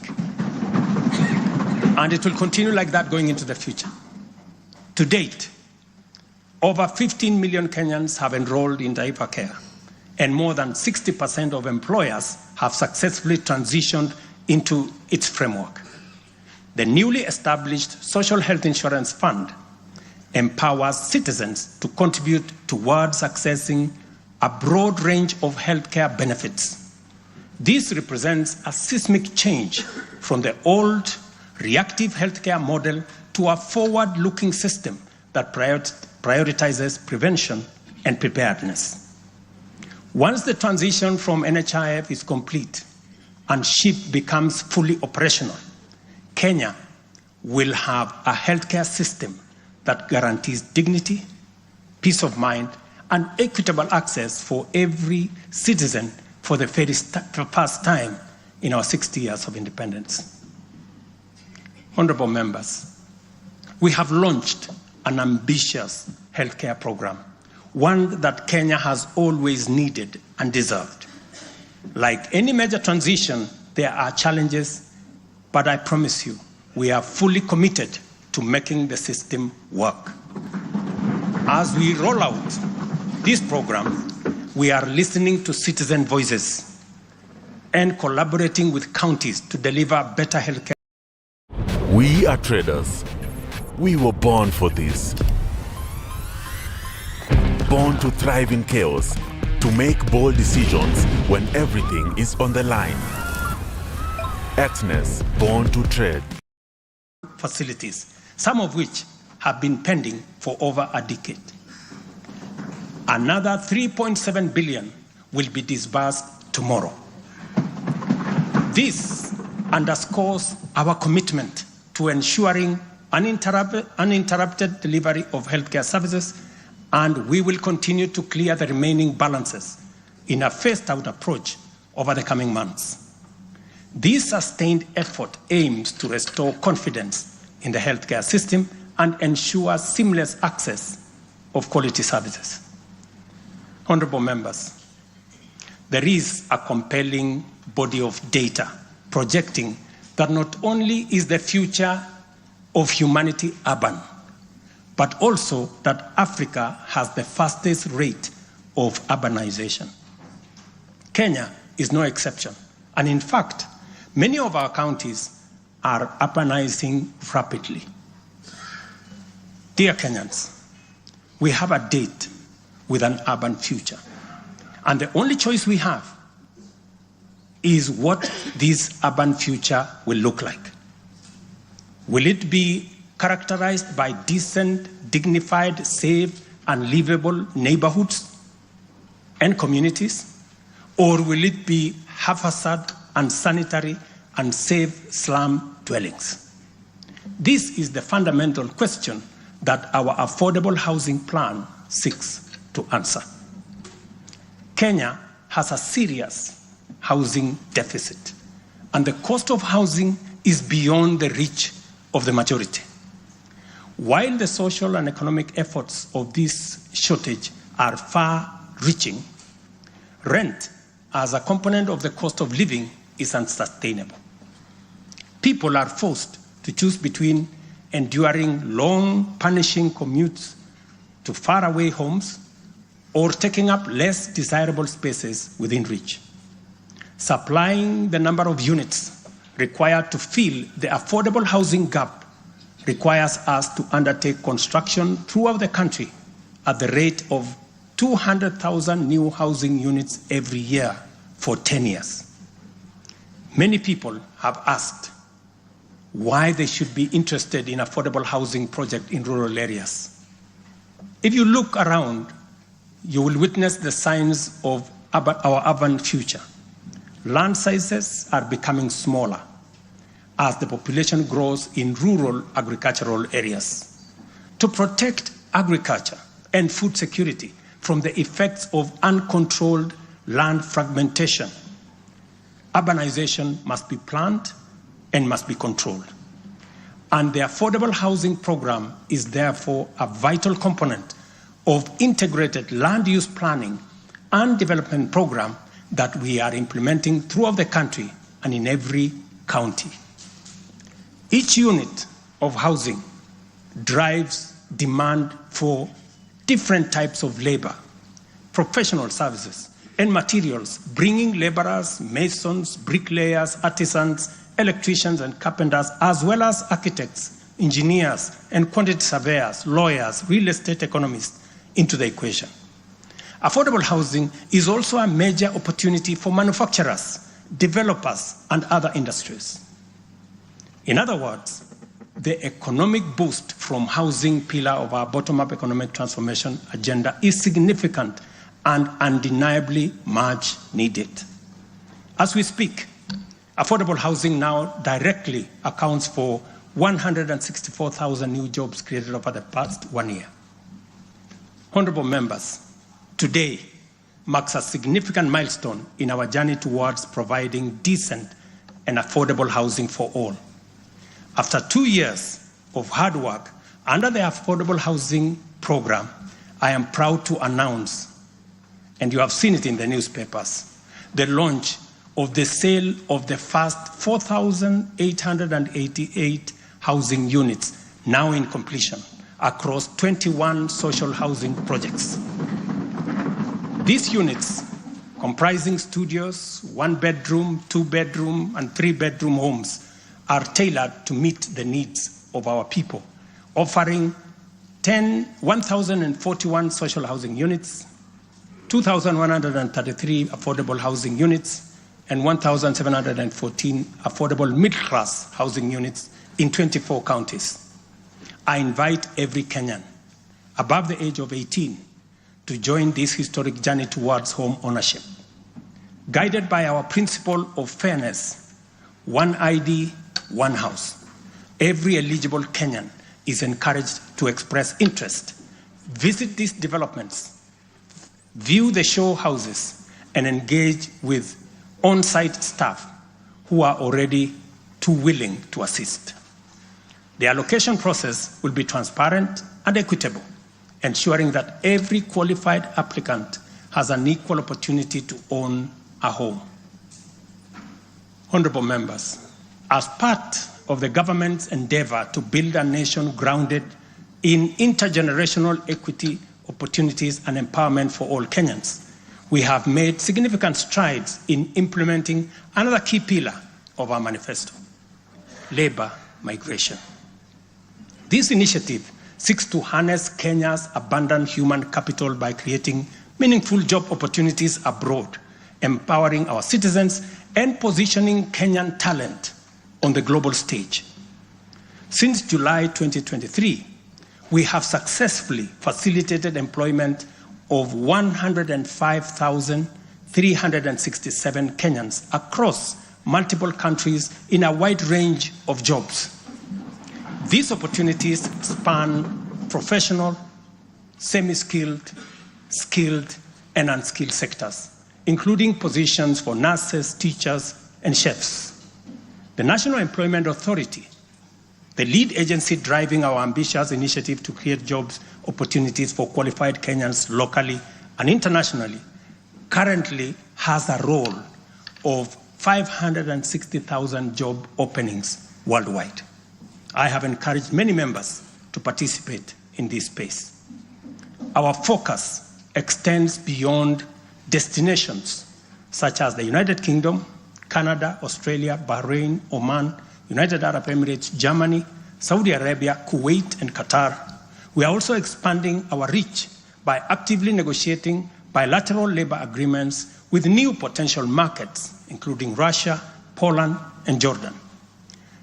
And it will continue like that going into the future. To date, over 15 million Kenyans have enrolled in diaper care, and more than 60% of employers have successfully transitioned into its framework. The newly established Social Health Insurance Fund empowers citizens to contribute towards accessing a broad range of healthcare benefits. This represents a seismic change from the old reactive healthcare model to a forward-looking system that prioritizes prevention and preparedness. Once the transition from NHIF is complete and SHIP becomes fully operational, Kenya will have a healthcare system that guarantees dignity, peace of mind, and equitable access for every citizen for the very first time in our 60 years of independence. Honorable members, we have launched an ambitious healthcare program, one that Kenya has always needed and deserved. Like any major transition, there are challenges, but I promise you, we are fully committed to making the system work. As we roll out this program, we are listening to citizen voices and collaborating with counties to deliver better healthcare. We are traders. We were born for this. Born to thrive in chaos, to make bold decisions when everything is on the line. Adress, born to trade. Facilities, some of which have been pending for over a decade. Another 3.7 billion will be disbursed tomorrow. This underscores our commitment to ensuring uninterrupted delivery of healthcare services, and we will continue to clear the remaining balances in a phased-out approach over the coming months. This sustained effort aims to restore confidence in the healthcare system and ensure seamless access of quality services. Honorable members, there is a compelling body of data projecting that not only is the future of humanity urban, but also that Africa has the fastest rate of urbanization. Kenya is no exception, and in fact, many of our counties are urbanizing rapidly. Dear Kenyans, we have a date with an urban future, and the only choice we have is what this urban future will look like. Will it be characterized by decent, dignified, safe, and livable neighborhoods and communities? Or will it be haphazard, unsanitary, unsafe slum dwellings? This is the fundamental question that our affordable housing plan seeks to answer. Kenya has a serious housing deficit, and the cost of housing is beyond the reach of the majority. While the social and economic efforts of this shortage are far-reaching, rent as a component of the cost of living is unsustainable. People are forced to choose between enduring long, punishing commutes to faraway homes or taking up less desirable spaces within reach. Supplying the number of units required to fill the affordable housing gap requires us to undertake construction throughout the country at the rate of 200,000 new housing units every year for 10 years. Many people have asked why they should be interested in affordable housing project in rural areas. If you look around you will witness the signs of our urban future. Land sizes are becoming smaller as the population grows in rural agricultural areas. To protect agriculture and food security from the effects of uncontrolled land fragmentation, urbanization must be planned and must be controlled. And the affordable housing program is therefore a vital component of integrated land use planning and development program that we are implementing throughout the country and in every county. Each unit of housing drives demand for different types of labor, professional services, and materials, bringing laborers, masons, bricklayers, artisans, electricians, and carpenters, as well as architects, engineers, and quantity surveyors, lawyers, real estate economists into the equation. Affordable housing is also a major opportunity for manufacturers, developers, and other industries. In other words, the economic boost from housing pillar of our bottom-up economic transformation agenda is significant and undeniably much needed. As we speak, affordable housing now directly accounts for 164,000 new jobs created over the past 1 year. Honorable members, today marks a significant milestone in our journey towards providing decent and affordable housing for all. After 2 years of hard work under the Affordable Housing Program, I am proud to announce, and you have seen it in the newspapers, the launch of the sale of the first 4,888 housing units, now in completion, across 21 social housing projects. These units, comprising studios, 1-bedroom, 2-bedroom, and 3-bedroom homes, are tailored to meet the needs of our people, offering 1,041 social housing units, 2,133 affordable housing units, and 1,714 affordable middle-class housing units in 24 counties. I invite every Kenyan above the age of 18 to join this historic journey towards home ownership. Guided by our principle of fairness, one ID, one house, every eligible Kenyan is encouraged to express interest, visit these developments, view the show houses, and engage with on-site staff who are already too willing to assist. The allocation process will be transparent and equitable, ensuring that every qualified applicant has an equal opportunity to own a home. Honorable members, as part of the government's endeavor to build a nation grounded in intergenerational equity, opportunities, and empowerment for all Kenyans, we have made significant strides in implementing another key pillar of our manifesto, labor migration. This initiative seeks to harness Kenya's abundant human capital by creating meaningful job opportunities abroad, empowering our citizens, and positioning Kenyan talent on the global stage. Since July 2023, we have successfully facilitated employment of 105,367 Kenyans across multiple countries in a wide range of jobs. These opportunities span professional, semi-skilled, skilled, and unskilled sectors, including positions for nurses, teachers, and chefs. The National Employment Authority, the lead agency driving our ambitious initiative to create jobs opportunities for qualified Kenyans locally and internationally, currently has a role of 560,000 job openings worldwide. I have encouraged many members to participate in this space. Our focus extends beyond destinations such as the United Kingdom, Canada, Australia, Bahrain, Oman, United Arab Emirates, Germany, Saudi Arabia, Kuwait, and Qatar. We are also expanding our reach by actively negotiating bilateral labor agreements with new potential markets, including Russia, Poland, and Jordan.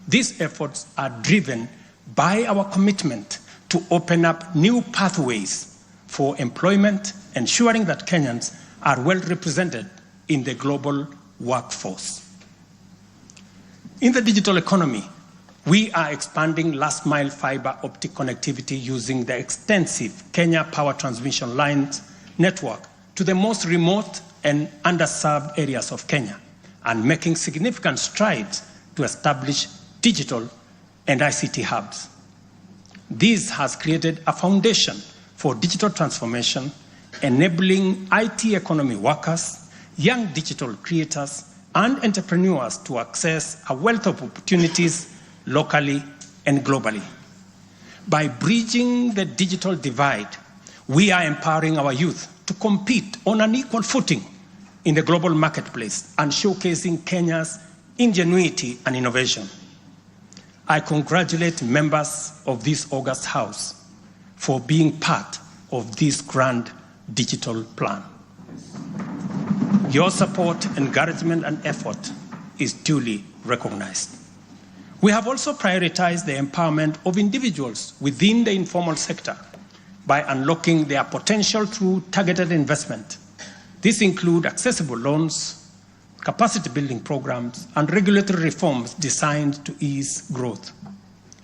These efforts are driven by our commitment to open up new pathways for employment, ensuring that Kenyans are well represented in the global workforce. In the digital economy, we are expanding last-mile fiber optic connectivity using the extensive Kenya Power Transmission Lines network to the most remote and underserved areas of Kenya, and making significant strides to establish digital and ICT hubs. This has created a foundation for digital transformation, enabling IT economy workers, young digital creators, and entrepreneurs to access a wealth of opportunities locally and globally. By bridging the digital divide, we are empowering our youth to compete on an equal footing in the global marketplace and showcasing Kenya's ingenuity and innovation. I congratulate members of this august House for being part of this grand digital plan. Your support, encouragement, and effort is duly recognized. We have also prioritized the empowerment of individuals within the informal sector by unlocking their potential through targeted investment. This includes accessible loans, capacity building programs, and regulatory reforms designed to ease growth.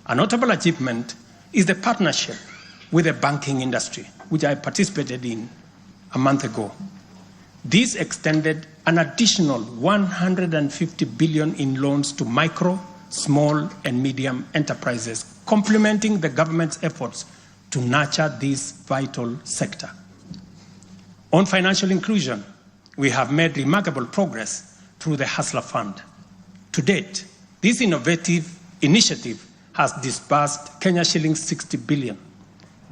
A notable achievement is the partnership with the banking industry, which I participated in a month ago. This extended an additional 150 billion in loans to micro, small, and medium enterprises, complementing the government's efforts to nurture this vital sector. On financial inclusion, we have made remarkable progress through the Hustler Fund. To date, this innovative initiative has disbursed Kenya shillings 60 billion,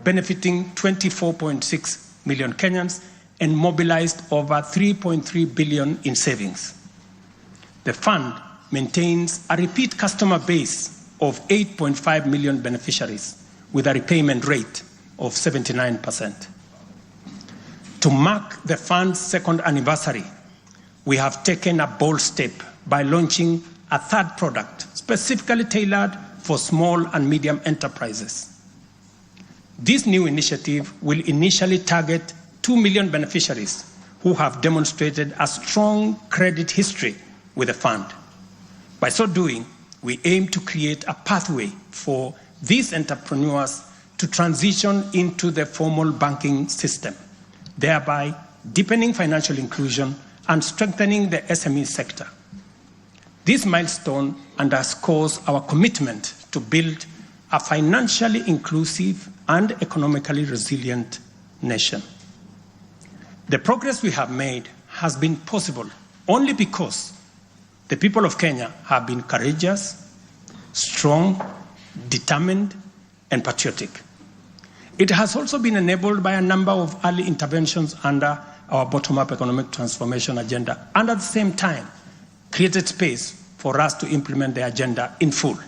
benefiting 24.6 million Kenyans and mobilized over 3.3 billion in savings. The fund maintains a repeat customer base of 8.5 million beneficiaries with a repayment rate of 79%. To mark the fund's second anniversary, we have taken a bold step by launching a third product specifically tailored for small and medium enterprises. This new initiative will initially target 2 million beneficiaries who have demonstrated a strong credit history with the fund. By so doing, we aim to create a pathway for these entrepreneurs to transition into the formal banking system, thereby deepening financial inclusion and strengthening the SME sector. This milestone underscores our commitment to build a financially inclusive and economically resilient nation. The progress we have made has been possible only because the people of Kenya have been courageous, strong, determined, and patriotic. It has also been enabled by a number of early interventions under our bottom-up economic transformation agenda, and at the same time, created space for us to implement the agenda in full.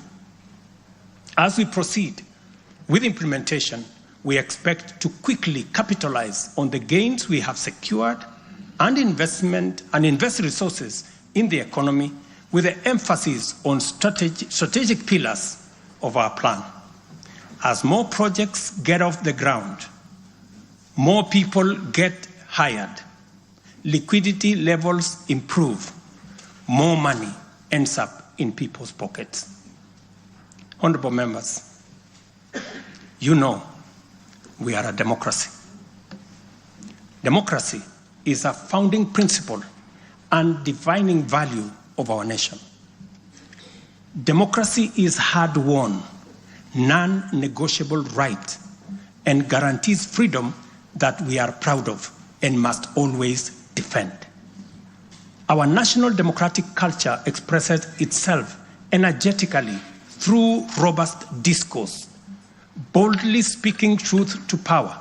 As we proceed with implementation, we expect to quickly capitalize on the gains we have secured and invest resources in the economy with an emphasis on strategic pillars of our plan. As more projects get off the ground, more people get hired, liquidity levels improve, more money ends up in people's pockets. Honorable members, you know we are a democracy. Democracy is a founding principle and defining value of our nation. Democracy is hard-won, non-negotiable right, and guarantees freedom that we are proud of and must always defend. Our national democratic culture expresses itself energetically through robust discourse, boldly speaking truth to power,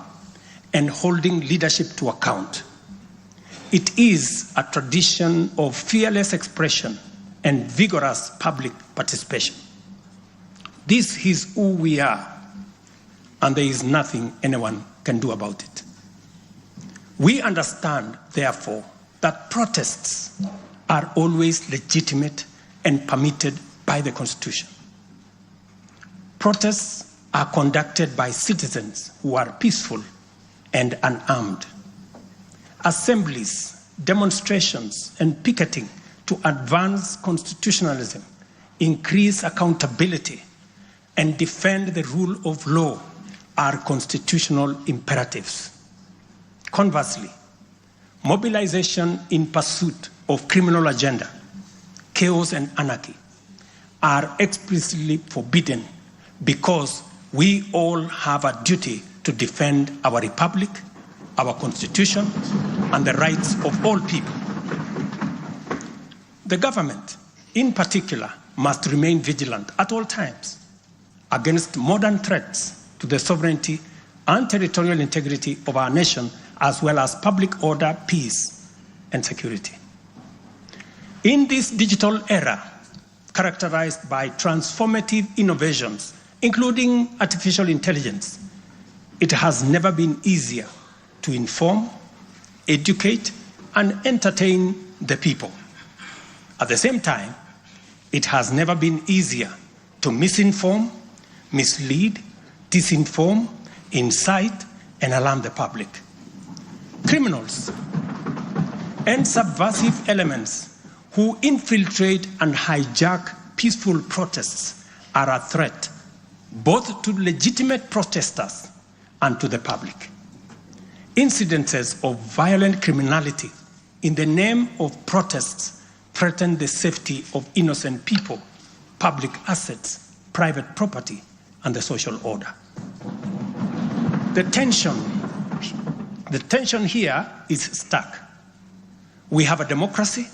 and holding leadership to account. It is a tradition of fearless expression and vigorous public participation. This is who we are, and there is nothing anyone can do about it. We understand, therefore, that protests are always legitimate and permitted by the Constitution. Protests are conducted by citizens who are peaceful and unarmed. Assemblies, demonstrations, and picketing to advance constitutionalism, increase accountability, and defend the rule of law are constitutional imperatives. Conversely, mobilization in pursuit of criminal agenda, chaos and anarchy are explicitly forbidden because we all have a duty to defend our republic, our constitution, and the rights of all people. The government, in particular, must remain vigilant at all times against modern threats to the sovereignty and territorial integrity of our nation, as well as public order, peace, and security. In this digital era, characterized by transformative innovations, including artificial intelligence, it has never been easier to inform, educate, and entertain the people. At the same time, it has never been easier to misinform, mislead, disinform, incite, and alarm the public. Criminals and subversive elements who infiltrate and hijack peaceful protests are a threat both to legitimate protesters and to the public. Incidences of violent criminality in the name of protests threaten the safety of innocent people, public assets, private property, and the social order. The tension here is stark. We have a democracy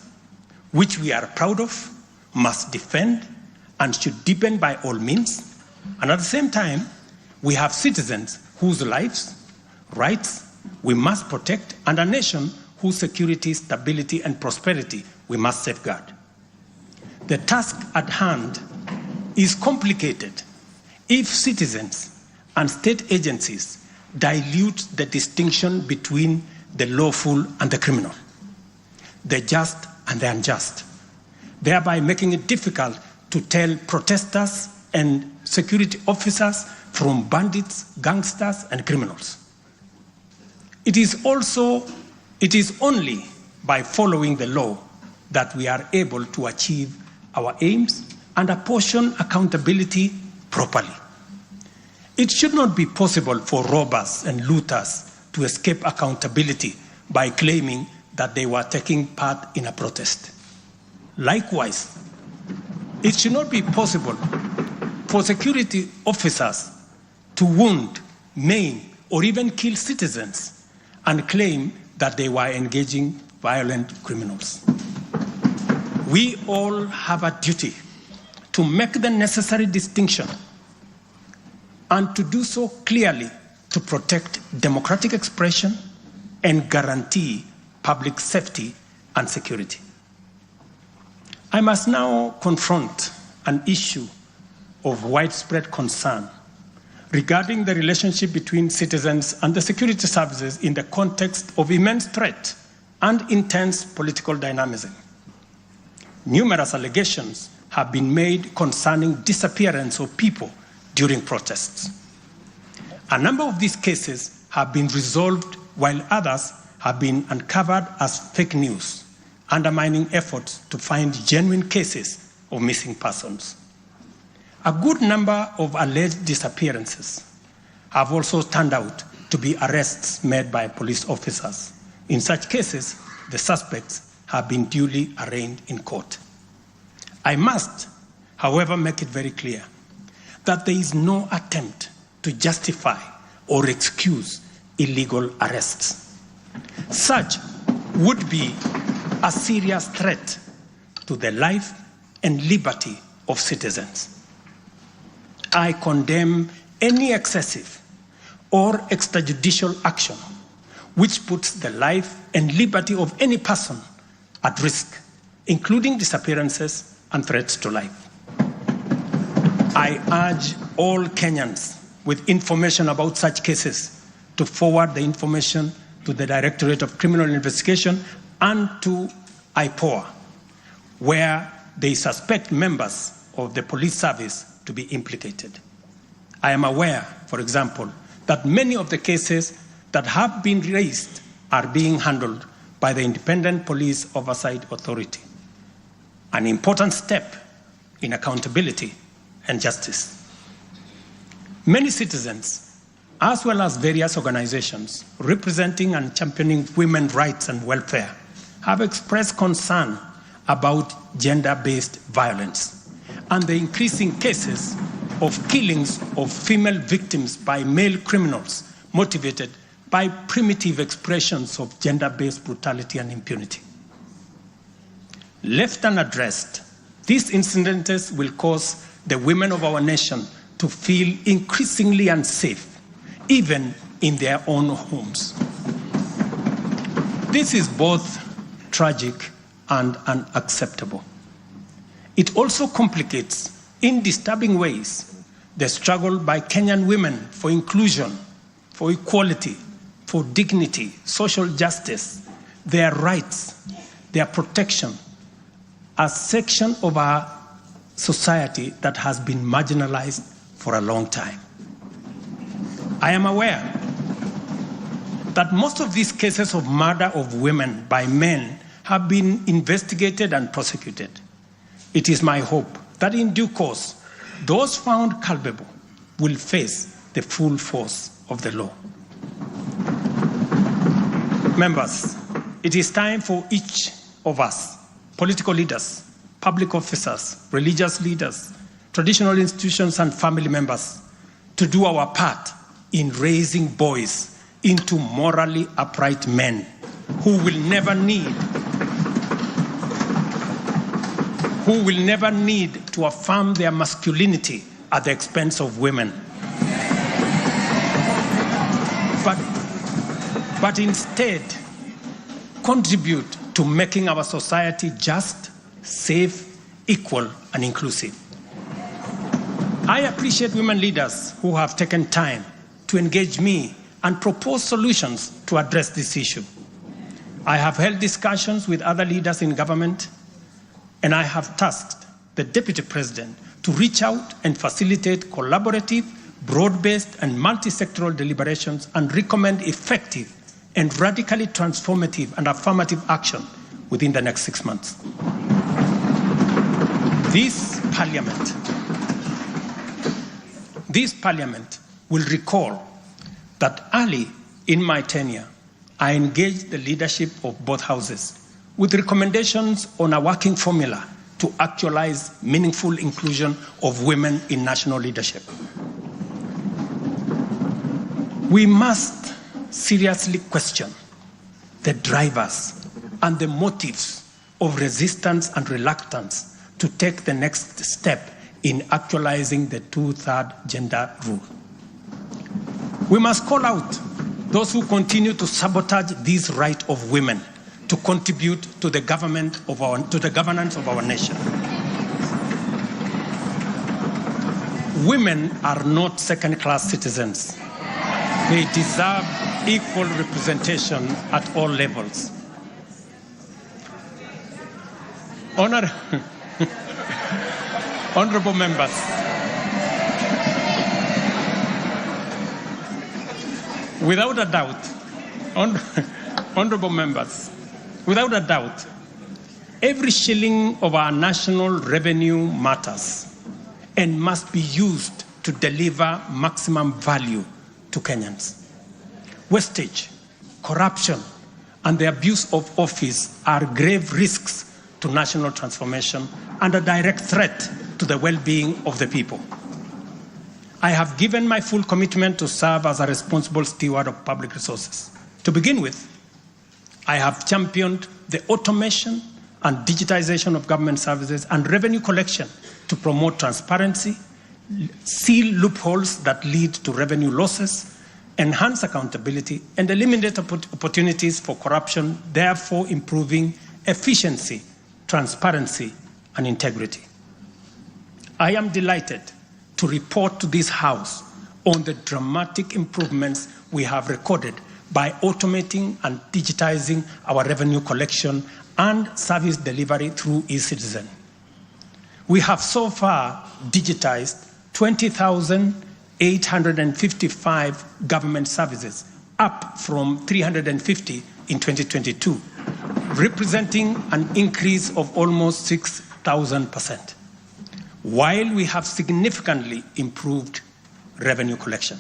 which we are proud of, must defend, and should deepen by all means. And at the same time, we have citizens whose lives, rights we must protect, and a nation whose security, stability, and prosperity we must safeguard. The task at hand is complicated if citizens and state agencies dilute the distinction between the lawful and the criminal, the just and the unjust, thereby making it difficult to tell protesters and security officers from bandits, gangsters, and criminals. It is only by following the law that we are able to achieve our aims and apportion accountability properly. It should not be possible for robbers and looters to escape accountability by claiming that they were taking part in a protest. Likewise, it should not be possible for security officers to wound, maim, or even kill citizens and claim that they were engaging violent criminals. We all have a duty to make the necessary distinction and to do so clearly to protect democratic expression and guarantee public safety and security. I must now confront an issue of widespread concern regarding the relationship between citizens and the security services in the context of immense threat and intense political dynamism. Numerous allegations have been made concerning disappearance of people during protests. A number of these cases have been resolved, while others have been uncovered as fake news, undermining efforts to find genuine cases of missing persons. A good number of alleged disappearances have also turned out to be arrests made by police officers. In such cases, the suspects have been duly arraigned in court. I must, however, make it very clear that there is no attempt to justify or excuse illegal arrests. Such would be a serious threat to the life and liberty of citizens. I condemn any excessive or extrajudicial action which puts the life and liberty of any person at risk, including disappearances and threats to life. I urge all Kenyans with information about such cases to forward the information to the Directorate of Criminal Investigation and to IPOA, where they suspect members of the police service to be implicated. I am aware, for example, that many of the cases that have been raised are being handled by the Independent Police Oversight Authority, an important step in accountability and justice. Many citizens, as well as various organizations representing and championing women's rights and welfare, have expressed concern about gender-based violence and the increasing cases of killings of female victims by male criminals motivated by primitive expressions of gender-based brutality and impunity. Left unaddressed, these incidents will cause the women of our nation to feel increasingly unsafe, even in their own homes. This is both tragic and unacceptable. It also complicates, in disturbing ways, the struggle by Kenyan women for inclusion, for equality, for dignity, social justice, their rights, their protection, a section of our society that has been marginalized for a long time. I am aware that most of these cases of murder of women by men have been investigated and prosecuted. It is my hope that in due course, those found culpable will face the full force of the law. Members, it is time for each of us, political leaders, public officers, religious leaders, traditional institutions, and family members, to do our part in raising boys into morally upright men who will never need to affirm their masculinity at the expense of women. But instead contribute to making our society just, safe, equal, and inclusive. I appreciate women leaders who have taken time to engage me and propose solutions to address this issue. I have held discussions with other leaders in government, and I have tasked the Deputy President to reach out and facilitate collaborative, broad-based, and multi-sectoral deliberations and recommend effective and radically transformative and affirmative action within the next 6 months. This Parliament will recall that early in my tenure, I engaged the leadership of both houses with recommendations on a working formula to actualize meaningful inclusion of women in national leadership. We must seriously question the drivers and the motives of resistance and reluctance to take the next step in actualizing the 2/3 gender rule. We must call out those who continue to sabotage this right of women to contribute to the governance of our nation. Women are not second-class citizens. They deserve equal representation at all levels. Honorable members, without a doubt, honorable members, without a doubt, every shilling of our national revenue matters and must be used to deliver maximum value to Kenyans. Wastage, corruption, and the abuse of office are grave risks to national transformation and a direct threat to the well-being of the people. I have given my full commitment to serve as a responsible steward of public resources. To begin with, I have championed the automation and digitization of government services and revenue collection to promote transparency, seal loopholes that lead to revenue losses, enhance accountability, and eliminate opportunities for corruption, therefore improving efficiency, transparency, and integrity. I am delighted to report to this House on the dramatic improvements we have recorded by automating and digitizing our revenue collection and service delivery through eCitizen. We have so far digitized 20,855 government services, up from 350 in 2022, representing an increase of almost 6,000%, while we have significantly improved revenue collection.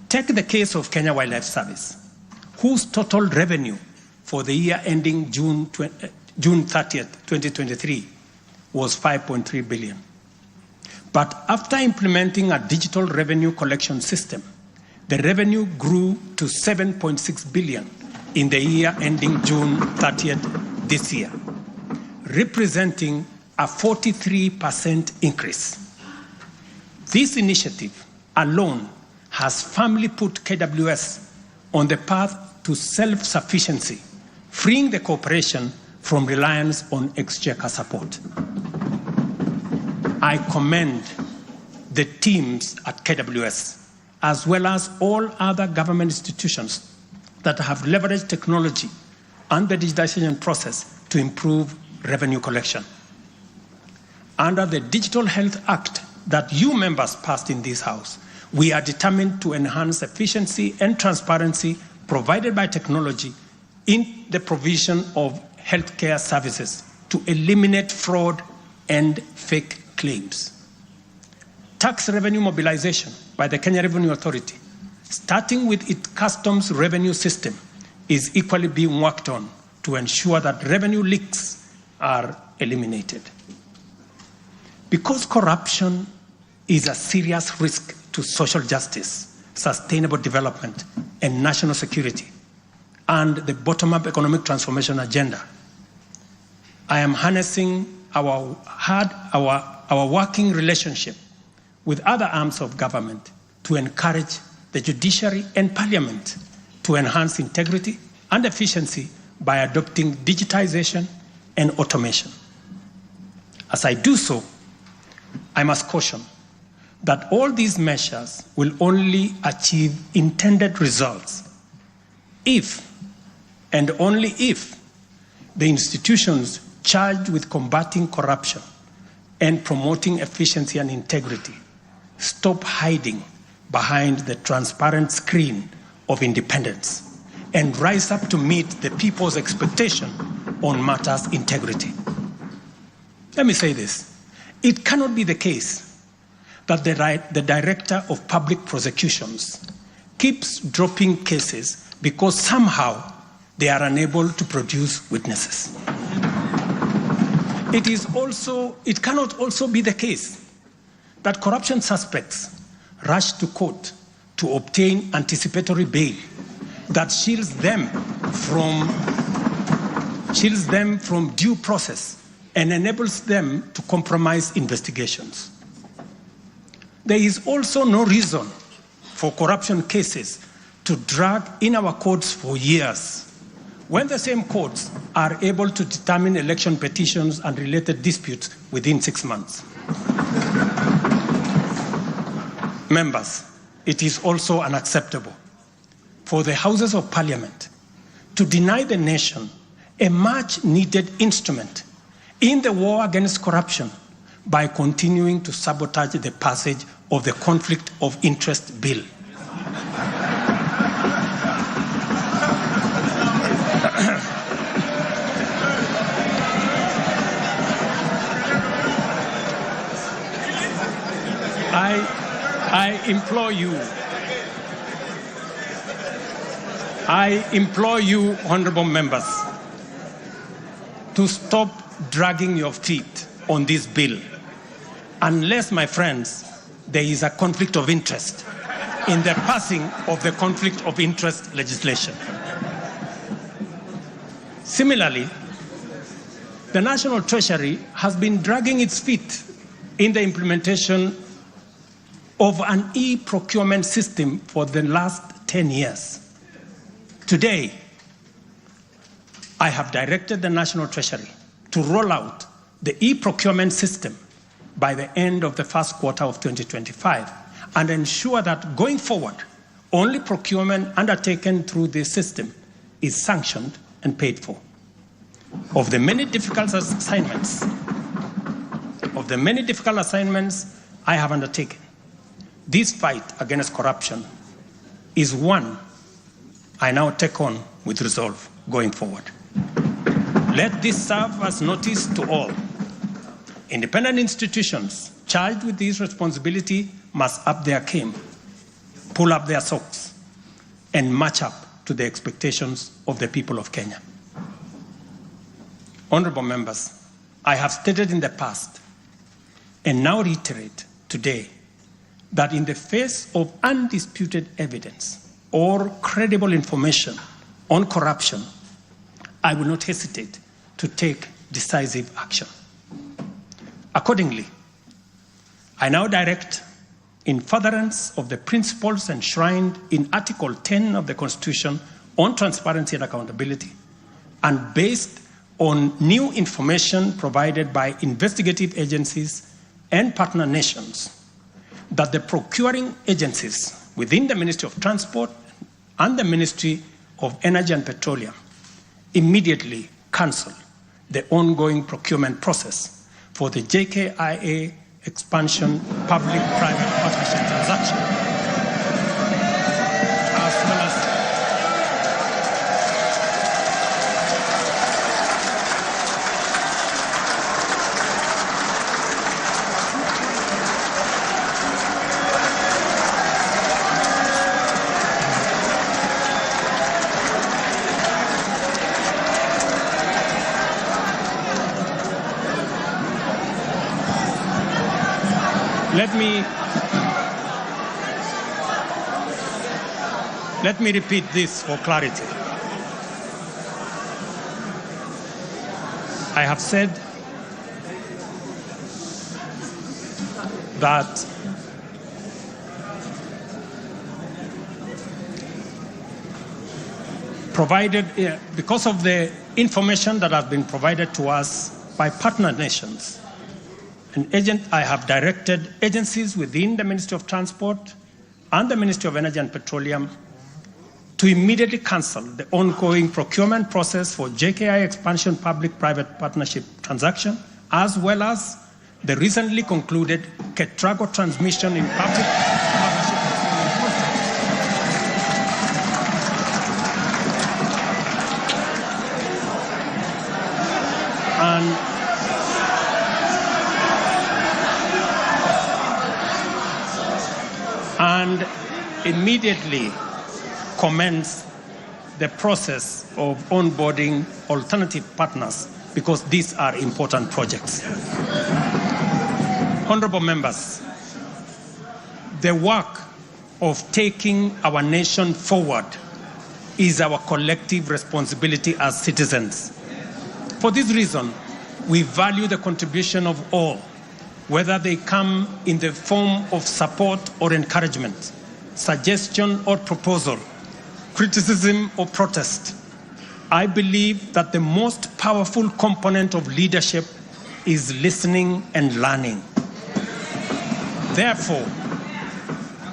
Take the case of Kenya Wildlife Service, whose total revenue for the year ending June 30th, 2023 was 5.3 billion. But after implementing a digital revenue collection system, the revenue grew to 7.6 billion in the year ending June 30th this year, representing a 43% increase. This initiative alone has firmly put KWS on the path to self-sufficiency, freeing the corporation from reliance on exchequer support. I commend the teams at KWS, as well as all other government institutions that have leveraged technology and the digitization process to improve revenue collection. Under the Digital Health Act that you members passed in this House, we are determined to enhance efficiency and transparency provided by technology in the provision of healthcare services to eliminate fraud and fake claims. Tax revenue mobilization by the Kenya Revenue Authority, starting with its customs revenue system, is equally being worked on to ensure that revenue leaks are eliminated. Because corruption is a serious risk to social justice, sustainable development, and national security, and the bottom-up economic transformation agenda, I am harnessing our working relationship with other arms of government to encourage the judiciary and parliament to enhance integrity and efficiency by adopting digitization and automation. As I do so, I must caution that all these measures will only achieve intended results if, and only if, the institutions charged with combating corruption and promoting efficiency and integrity stop hiding behind the transparent screen of independence and rise up to meet the people's expectation on matters integrity. Let me say this. It cannot be the case that the Director of Public Prosecutions keeps dropping cases because somehow they are unable to produce witnesses. It cannot also be the case that corruption suspects rush to court to obtain anticipatory bail that shields them from due process and enables them to compromise investigations. There is also no reason for corruption cases to drag in our courts for years, when the same courts are able to determine election petitions and related disputes within 6 months. Members, it is also unacceptable for the Houses of Parliament to deny the nation a much-needed instrument in the war against corruption by continuing to sabotage the passage of the Conflict of Interest Bill. I implore you, honorable members, to stop dragging your feet on this bill, unless, my friends, there is a conflict of interest in the passing of the conflict of interest legislation. Similarly, the National Treasury has been dragging its feet in the implementation of an e-procurement system for the last 10 years. Today, I have directed the National Treasury to roll out the e-procurement system by the end of the first quarter of 2025 and ensure that going forward, only procurement undertaken through this system is sanctioned and paid for. Of the many difficult assignments I have undertaken, this fight against corruption is one I now take on with resolve going forward. Let this serve as notice to all. Independent institutions charged with this responsibility must up their game, pull up their socks, and match up to the expectations of the people of Kenya. Honorable members, I have stated in the past and now reiterate today that in the face of undisputed evidence or credible information on corruption, I will not hesitate to take decisive action. Accordingly, I now direct, in furtherance of the principles enshrined in Article 10 of the Constitution on transparency and accountability, and based on new information provided by investigative agencies and partner nations, that the procuring agencies within the Ministry of Transport and the Ministry of Energy and Petroleum immediately cancel the ongoing procurement process for the JKIA expansion public-private partnership transaction, as well as Let me repeat this for clarity. I have said that because of the information that has been provided to us by partner nations, I have directed agencies within the Ministry of Transport and the Ministry of Energy and Petroleum to immediately cancel the ongoing procurement process for JKI expansion public-private partnership transaction, as well as the recently concluded Ketrago transmission in public partnership and immediately commence the process of onboarding alternative partners, because these are important projects. Honorable members, the work of taking our nation forward is our collective responsibility as citizens. For this reason, we value the contribution of all, whether they come in the form of support or encouragement, suggestion or proposal, criticism or protest. I believe that the most powerful component of leadership is listening and learning. Therefore,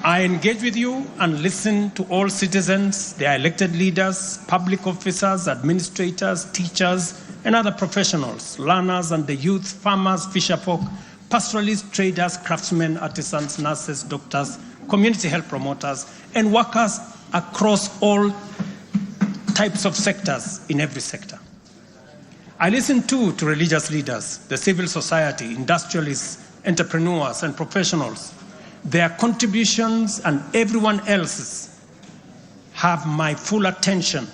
I engage with you and listen to all citizens, their elected leaders, public officers, administrators, teachers, and other professionals, learners and the youth, farmers, fisherfolk, pastoralists, traders, craftsmen, artisans, nurses, doctors, community health promoters, and workers across all types of sectors in every sector. I listen too to religious leaders, the civil society, industrialists, entrepreneurs, and professionals. Their contributions and everyone else's have my full attention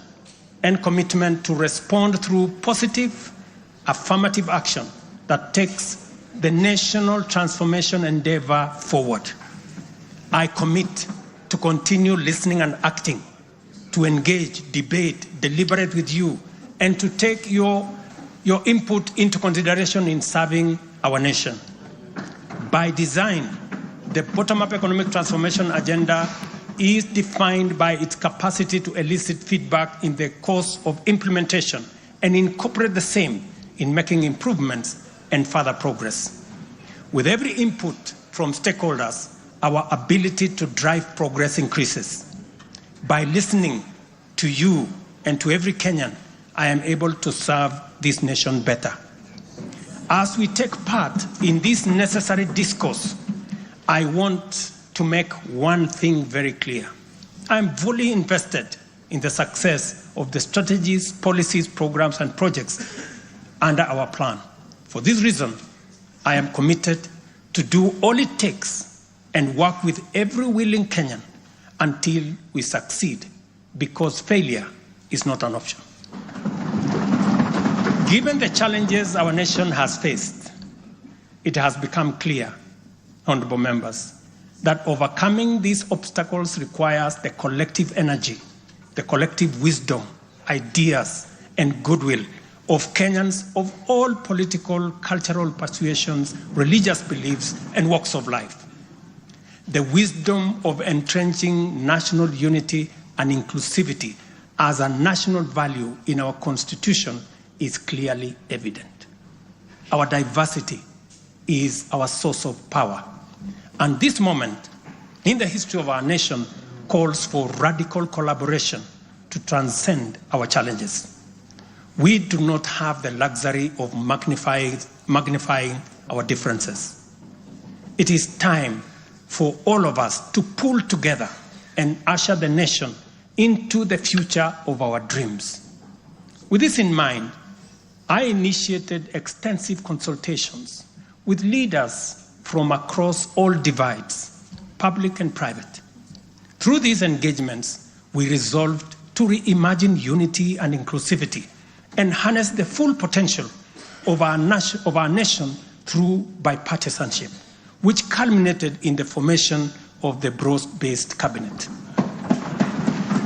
and commitment to respond through positive, affirmative action that takes the national transformation endeavor forward. I commit to continue listening and acting, to engage, debate, deliberate with you, and to take your input into consideration in serving our nation. By design, the bottom-up economic transformation agenda is defined by its capacity to elicit feedback in the course of implementation and incorporate the same in making improvements and further progress. With every input from stakeholders, our ability to drive progress increases. By listening to you and to every Kenyan, I am able to serve this nation better. As we take part in this necessary discourse, I want to make one thing very clear. I'm fully invested in the success of the strategies, policies, programs, and projects under our plan. For this reason, I am committed to do all it takes and work with every willing Kenyan until we succeed, because failure is not an option. Given the challenges our nation has faced, it has become clear, honorable members, that overcoming these obstacles requires the collective energy, the collective wisdom, ideas, and goodwill of Kenyans of all political, cultural persuasions, religious beliefs, and walks of life. The wisdom of entrenching national unity and inclusivity as a national value in our Constitution is clearly evident. Our diversity is our source of power. And this moment in the history of our nation calls for radical collaboration to transcend our challenges. We do not have the luxury of magnifying our differences. It is time for all of us to pull together and usher the nation into the future of our dreams. With this in mind, I initiated extensive consultations with leaders from across all divides, public and private. Through these engagements, we resolved to reimagine unity and inclusivity and harness the full potential of our nation through bipartisanship, which culminated in the formation of the broad-based cabinet.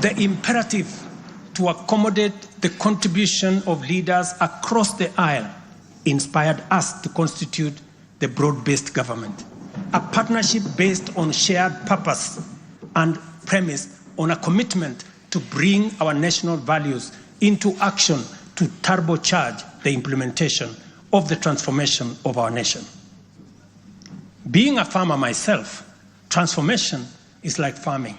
The imperative to accommodate the contribution of leaders across the aisle inspired us to constitute the broad-based government, a partnership based on shared purpose and premised on a commitment to bring our national values into action to turbocharge the implementation of the transformation of our nation. Being a farmer myself, transformation is like farming.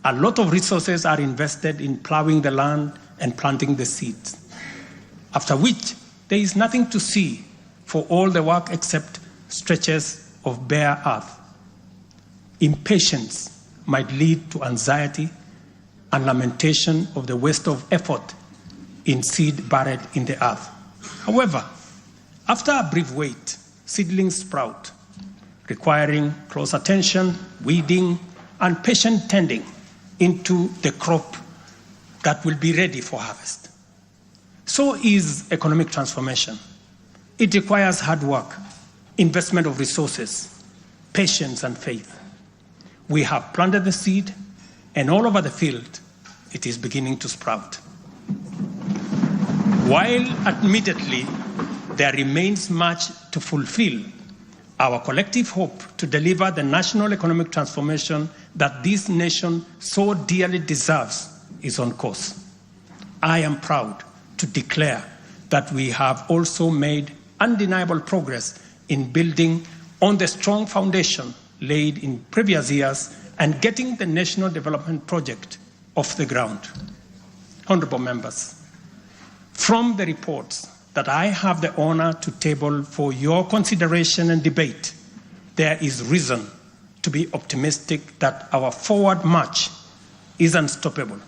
A lot of resources are invested in plowing the land and planting the seeds, after which there is nothing to see for all the work except stretches of bare earth. Impatience might lead to anxiety and lamentation of the waste of effort in seed buried in the earth. However, after a brief wait, seedlings sprout, requiring close attention, weeding, and patient tending into the crop that will be ready for harvest. So is economic transformation. It requires hard work, investment of resources, patience, and faith. We have planted the seed, and all over the field, it is beginning to sprout. While admittedly there remains much to fulfill, our collective hope to deliver the national economic transformation that this nation so dearly deserves is on course. I am proud to declare that we have also made undeniable progress in building on the strong foundation laid in previous years and getting the national development project off the ground. Honorable members, from the reports that I have the honor to table for your consideration and debate, there is reason to be optimistic that our forward march is unstoppable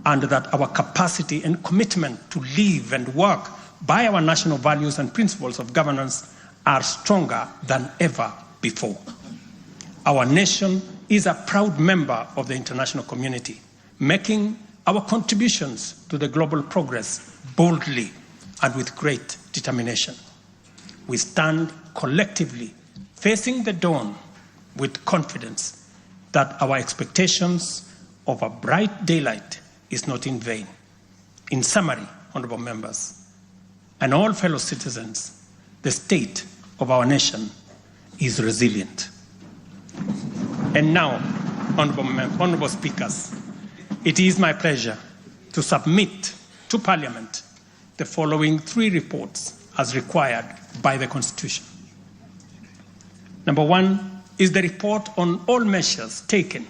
and that our capacity and commitment to live and work by our national values and principles of governance are stronger than ever before. Our nation is a proud member of the international community, making our contributions to the global progress boldly and with great determination. We stand collectively facing the dawn with confidence that our expectations of a bright daylight is not in vain. In summary, honorable members, and all fellow citizens, the state of our nation is resilient. And now, honorable speakers, it is my pleasure to submit to Parliament the following 3 reports as required by the Constitution. Number 1 is the report on all measures taken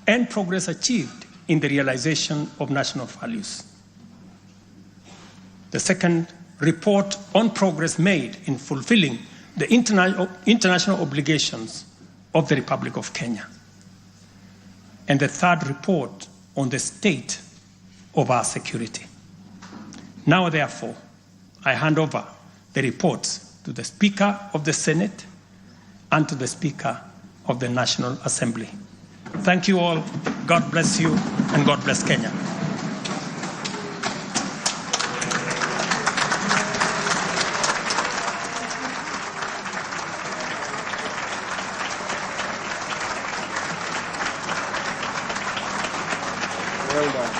and progress achieved in the realization of national values. The second, report on progress made in fulfilling the international obligations of the Republic of Kenya. And the third report on the state of our security. Now, therefore, I hand over the reports to the Speaker of the Senate and to the Speaker of the National Assembly. Thank you all. God bless you, and God bless Kenya. Well done.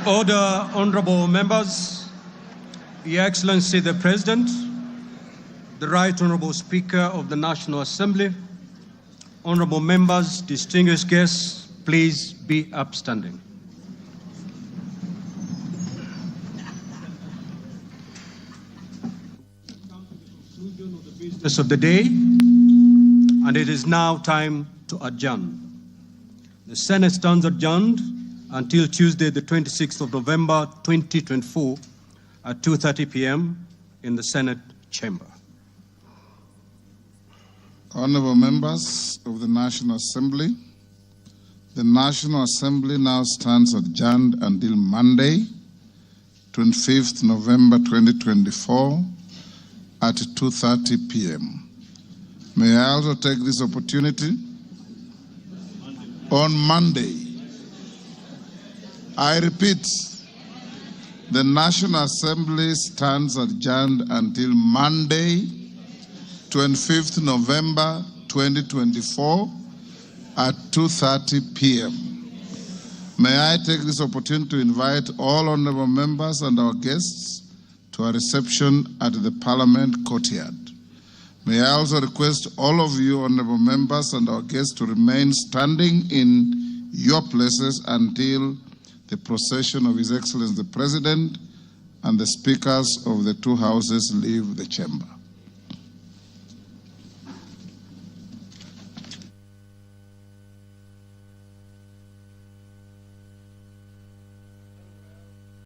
Order, honorable members, Your Excellency the President, the Right Honorable Speaker of the National Assembly, honorable members, distinguished guests, please be upstanding. Conclusion of the business of the day, and it is now time to adjourn. The Senate stands adjourned until Tuesday, the 26th of November, 2024, at 2:30 p.m. in the Senate chamber. Honorable members of the National Assembly, the National Assembly now stands adjourned until Monday, 25th November 2024, at 2:30 p.m. May I also take this opportunity on Monday. I repeat, the National Assembly stands adjourned until Monday, 25th November 2024 at 2:30 p.m. May I take this opportunity to invite all honorable members and our guests to a reception at the Parliament courtyard. May I also request all of you honorable members and our guests to remain standing in your places until the procession of His Excellency the President and the speakers of the two houses leave the chamber.